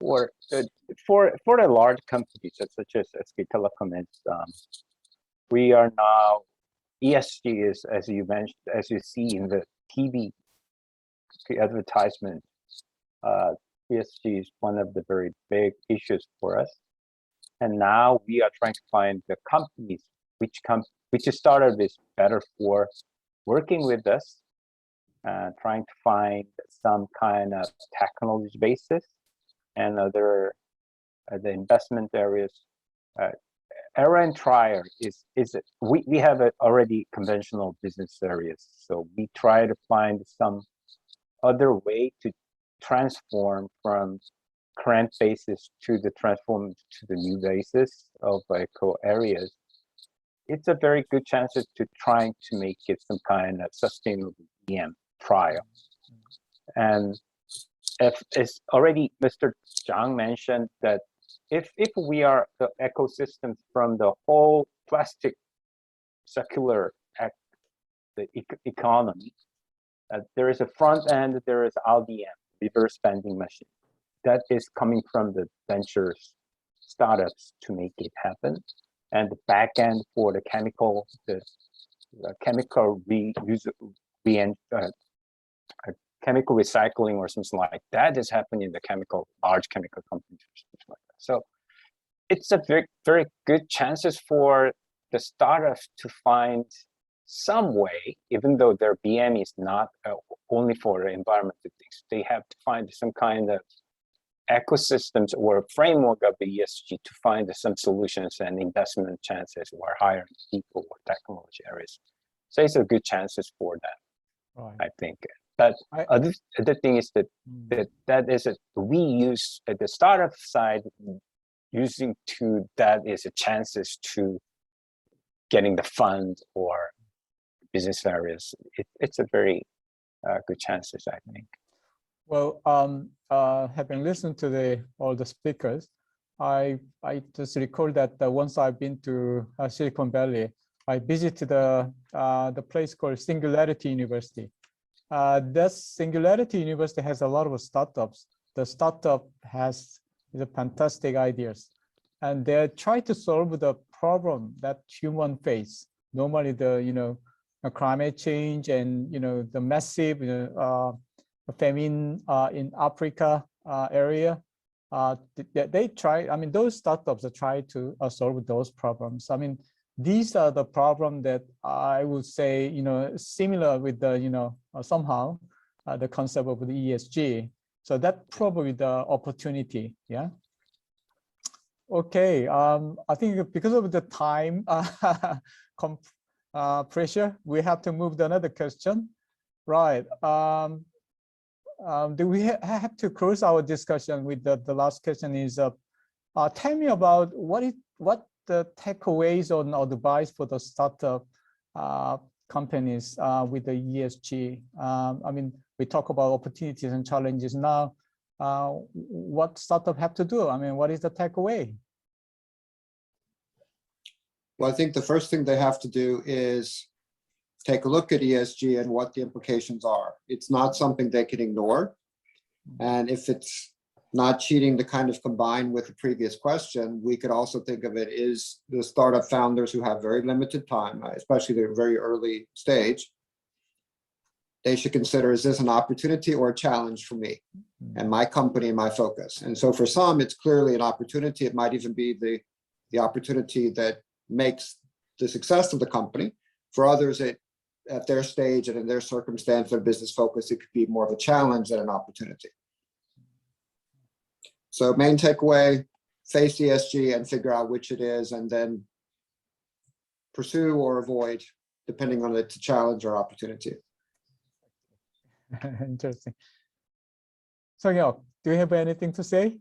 For the large companies such as SK Telecom, we are now, ESG is, as you mentioned, as you see in the TV advertisement, ESG is one of the very big issues for us. And now we are trying to find the companies which started is better for working with us, trying to find some kind of technology basis and other the investment areas. Error and trial we have already conventional business areas, so we try to find some other way to transform from current basis to the new basis of eco areas. It's a very good chance to trying to make it some kind of sustainable EM trial. And if it's already Mr. Jeong mentioned that if we are the ecosystems from the whole plastic circular economy, there is a front end, there is RDM, reverse vending machine, that is coming from the ventures startups to make it happen, and the back end for the chemical chemical recycling or something like that is happening in the large chemical companies or something like that. So it's a very, very good chances for the startups to find some way, even though their BM is not only for the environmental things, they have to find some kind of ecosystems or framework of the ESG to find some solutions and investment chances or hiring people or technology areas. So it's a good chances for that, right. I think. But other thing is that we use at the startup side using that is a chances to getting the fund or business areas. It's a very good chances, I think. Well, having listened to all the speakers, I just recall that once I've been to Silicon Valley, I visited the place called Singularity University. This Singularity University has a lot of startups. The startup has the fantastic ideas, and they try to solve the problem that human face. Normally, the climate change and the massive famine in Africa area. They try. I mean, those startups are trying to solve those problems. I mean, these are the problems that I would say, similar with the, somehow the concept of the ESG. So that's probably the opportunity. Yeah. Okay. I think because of the time pressure, we have to move to another question. Right. Do we have to close our discussion with the last question is, tell me about what the takeaways or advice for the startup companies with the ESG. I mean, we talk about opportunities and challenges now. What startup have to do? I mean, what is the takeaway? Well, I think the first thing they have to do is take a look at ESG and what the implications are. It's not something they can ignore. And if it's not cheating to kind of combine with the previous question, we could also think of it as the startup founders who have very limited time, especially the very early stage. They should consider, is this an opportunity or a challenge for me and my company and my focus? And so for some, it's clearly an opportunity. It might even be the opportunity that makes the success of the company. For others, at their stage and in their circumstance, their business focus, it could be more of a challenge than an opportunity. So main takeaway, face ESG and figure out which it is, and then pursue or avoid, depending on it's a challenge or opportunity. Interesting. So, Yeon, do you have anything to say?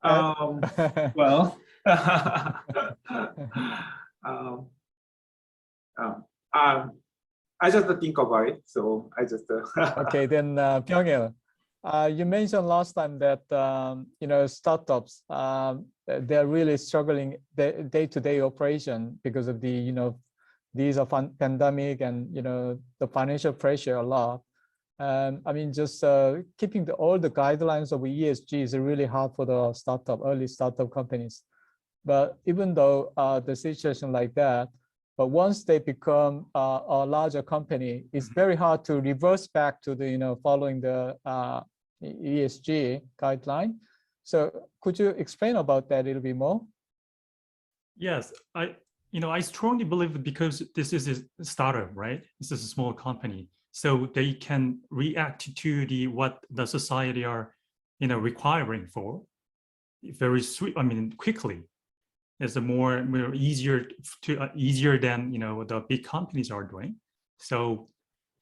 Well, I just think about it, so I just. Okay, then Pyongyang, you mentioned last time that startups they're really struggling the day-to-day operation because of the these are pandemic and the financial pressure a lot. I mean, just keeping all the guidelines of ESG is really hard for the early startup companies. But even though the situation like that, but once they become a larger company, it's very hard to reverse back to the following the ESG guideline. So could you explain about that a little bit more? Yes, I strongly believe because this is a startup, right? This is a small company, so they can react to what the society are, requiring for very quickly. It's more easier than the big companies are doing. So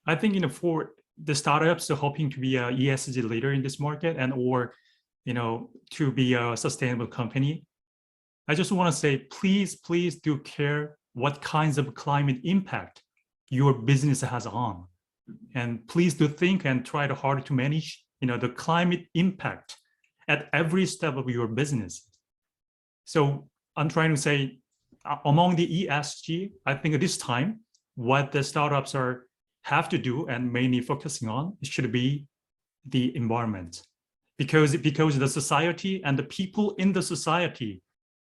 I think for the startups hoping to be a ESG leader in this market or to be a sustainable company, I just want to say, please do care what kinds of climate impact your business has on. And please do think and try hard to manage, the climate impact at every step of your business. So I'm trying to say, among the ESG, I think at this time, what the startups have to do and mainly focusing on should be the environment, because the society and the people in the society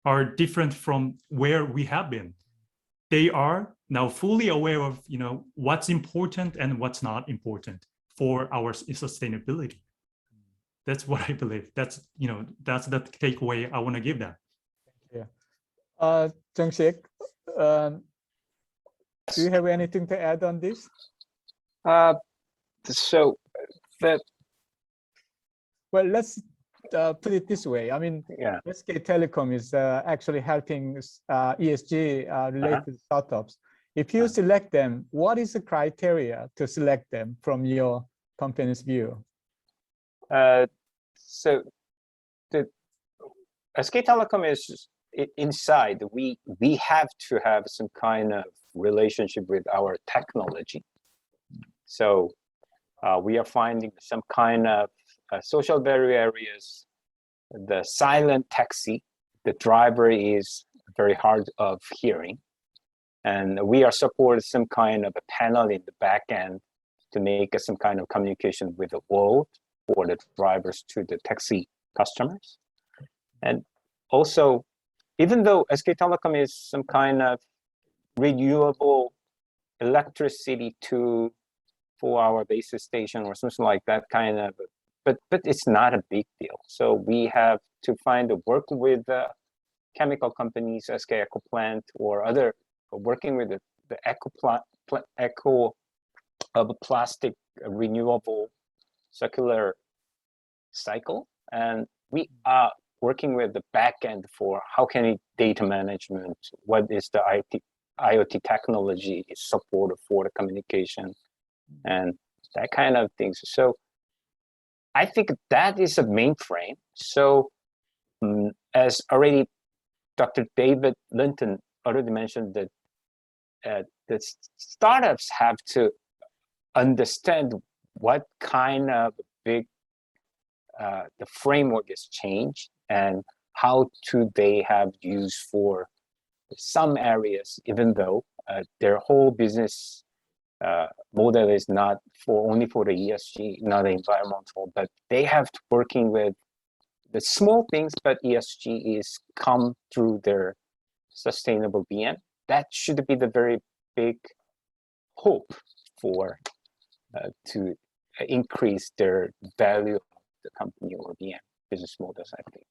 are different from where we have been. They are now fully aware of what's important and what's not important for our sustainability. That's what I believe. That's the takeaway I want to give them. Yeah. Jeong-sik, do you have anything to add on this? So that. Well, let's put it this way. I mean, SK Telecom is actually helping ESG related startups. If you select them, what is the criteria to select them from your company's view? So the SK Telecom is inside. We have to have some kind of relationship with our technology. So we are finding some kind of social barrier areas the silent taxi, the driver is very hard of hearing. And we are supporting some kind of a panel in the back end to make some kind of communication with the world for the drivers to the taxi customers. And also, even though SK Telecom is some kind of renewable electricity for our base station or something like that kind of, but it's not a big deal. So we have to find a work with chemical companies, SK Eco Plant or other, working with the eco of plastic renewable circular cycle. And we are working with the back end for how can it data management, what is the IoT technology is supported for the communication and that kind of things. So I think that is a mainframe. So as already Dr. David Linton already mentioned that the startups have to understand what kind of big the framework is changed and how to they have used for some areas, even though their whole business model is not only for the ESG, not environmental, but they have to working with the small things, but ESG is come through their sustainable BM. That should be the very big hope for to increase their value of the company or BM business models, I think.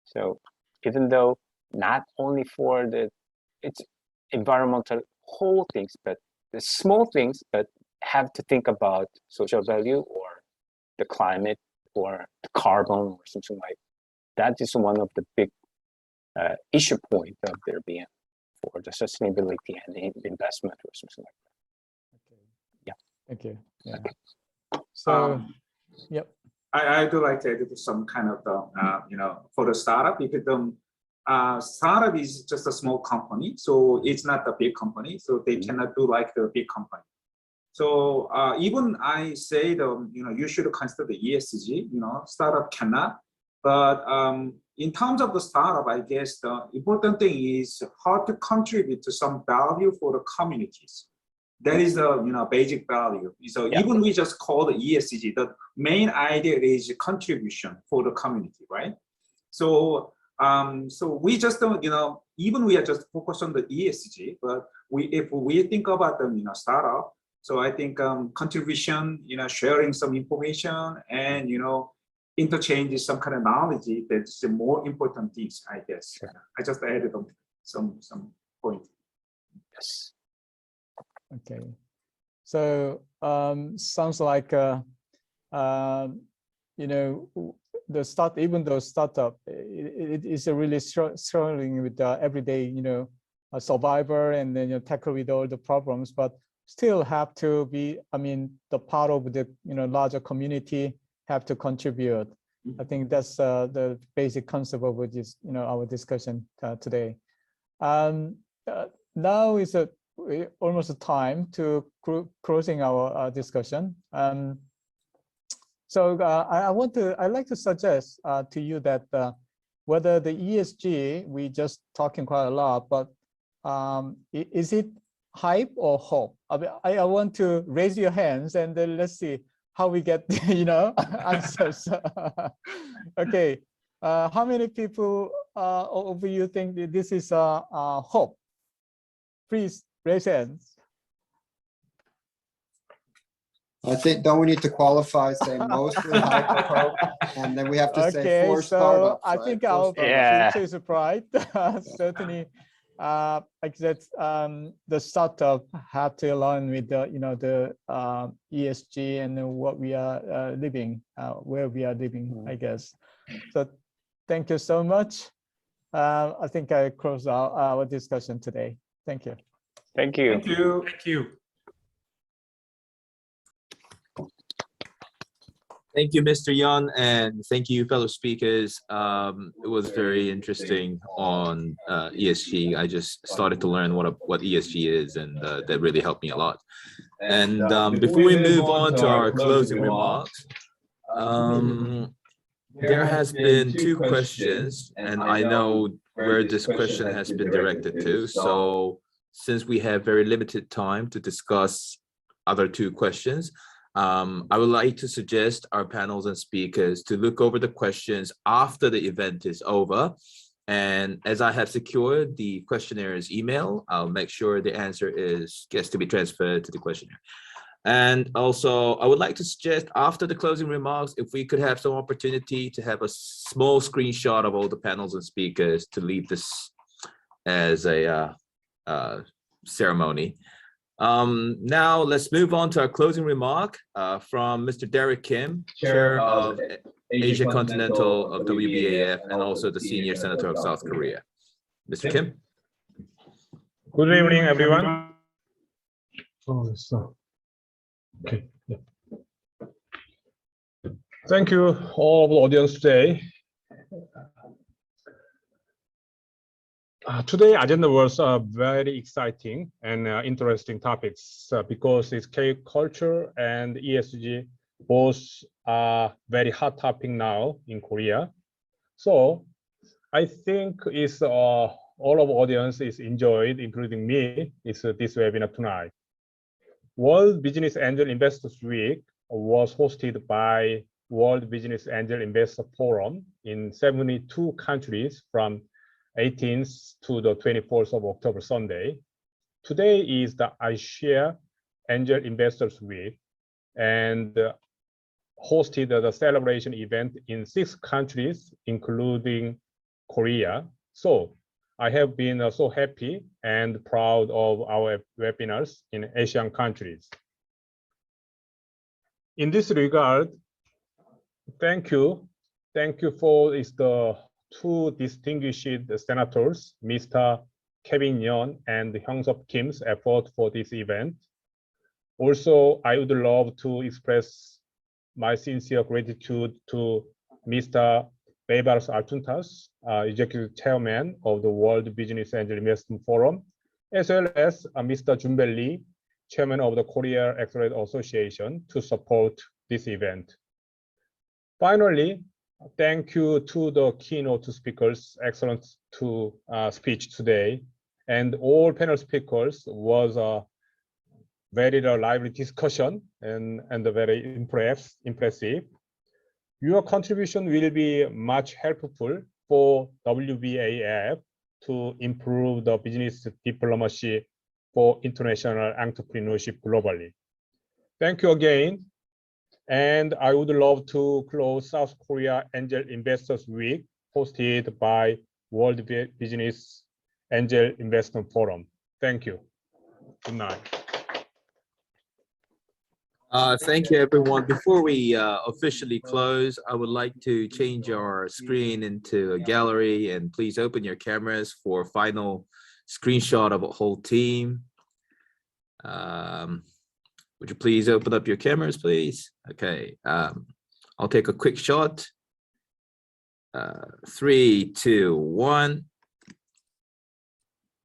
So even though not only for it's environmental whole things, but the small things, but have to think about social value or the climate or the carbon or something like that. Is one of the big issue point of their BM for the sustainability and investment or something like that. Okay. Yeah. Thank you. Yeah. So, yep. I do like to add some kind of for the startup, because startup is just a small company, so it's not a big company, so they cannot do like the big company. So even I say you should consider the ESG. Startup cannot, but in terms of the startup, I guess the important thing is how to contribute to some value for the communities. That is the basic value. So even we just call the ESG, the main idea is contribution for the community, right? So so we just don't, even we are just focused on the ESG, but if we think about the startup, so I think contribution, sharing some information and interchange some kind of knowledge, that's the more important things, I guess. I just added some point. Yes. Okay, so sounds like the start, even though startup, it is really struggling with the everyday a survivor and then tackle with all the problems, but still have to be, the part of the larger community have to contribute. I think that's the basic concept of this our discussion today. Now is almost a time to closing our discussion. So I'd like to suggest to you that whether the ESG, we just talking quite a lot, but is it hype or hope? I want to raise your hands and then let's see how we get answers. Okay, how many people over you think that this is hope? Please raise hands. I think, don't we need to qualify, say mostly hyper, and then we have to say for so startups, I right? think For our startups. future is bright. Certainly, like that, the startup have to align with the ESG and what we are living, where we are living, I guess. So thank you so much. I think I close our discussion today. Thank you. Thank you. Thank you. Thank you. Thank you, Mr. Yeon, and thank you, fellow speakers. It was very interesting on ESG. I just started to learn what ESG is, and that really helped me a lot. And before we move on to our closing remarks, there has been two questions, and I know where this question has been directed to. So since we have very limited time to discuss other two questions, I would like to suggest our panels and speakers to look over the questions after the event is over. And as I have secured the questionnaires email, I'll make sure the answer gets to be transferred to the questionnaire. And also, I would like to suggest after the closing remarks, if we could have some opportunity to have a small screenshot of all the panels and speakers to leave this as a ceremony. Now let's move on to our closing remark from Mr. Derek Kim, Chair of Asia Continental of WBAF and also the Senior Senator of South Korea. Mr. Kim. Good evening, everyone. Okay. Yeah. Thank you all of the audience today. Today agenda was very exciting and interesting topics because it's K-culture and ESG both are very hot topic now in Korea. So I think it's all of the audience is enjoyed, including me, is this webinar tonight. World Business Angel Investors Week was hosted by World Business Angel Investor Forum in 72 countries from 18th to the 24th of October, Sunday. Today is the Asia Angel Investors Week and hosted the celebration event in 6 countries, including Korea. So I have been so happy and proud of our webinars in Asian countries. In this regard, thank you. Thank you for the 2 distinguished senators, Mr. Kevin Yeon and HyungSup Kim's effort for this event. Also, I would love to express my sincere gratitude to Mr. Baybars Altuntas, Executive Chairman of the World Business Angel Investment Forum, as well as Mr. Jun Bae Lee, Chairman of the Korea Accelerator Association, to support this event. Finally, thank you to the keynote speakers, excellent speech today, and all panel speakers was a very lively discussion and very impressive. Your contribution will be much helpful for WBAF to improve the business diplomacy for international entrepreneurship globally. Thank you again. And I would love to close South Korea Angel Investors Week hosted by World Business Angel Investment Forum. Thank you. Good night. Thank you, everyone. Before we officially close, I would like to change our screen into a gallery, and please open your cameras for final screenshot of a whole team. Would you please open up your cameras, please? Okay, I'll take a quick shot. 3, 2, 1.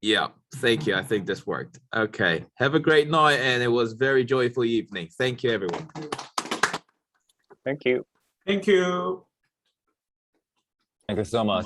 Yeah, thank you. I think this worked. Okay, have a great night, and it was very joyful evening. Thank you, everyone. Thank you. Thank you. Thank you so much.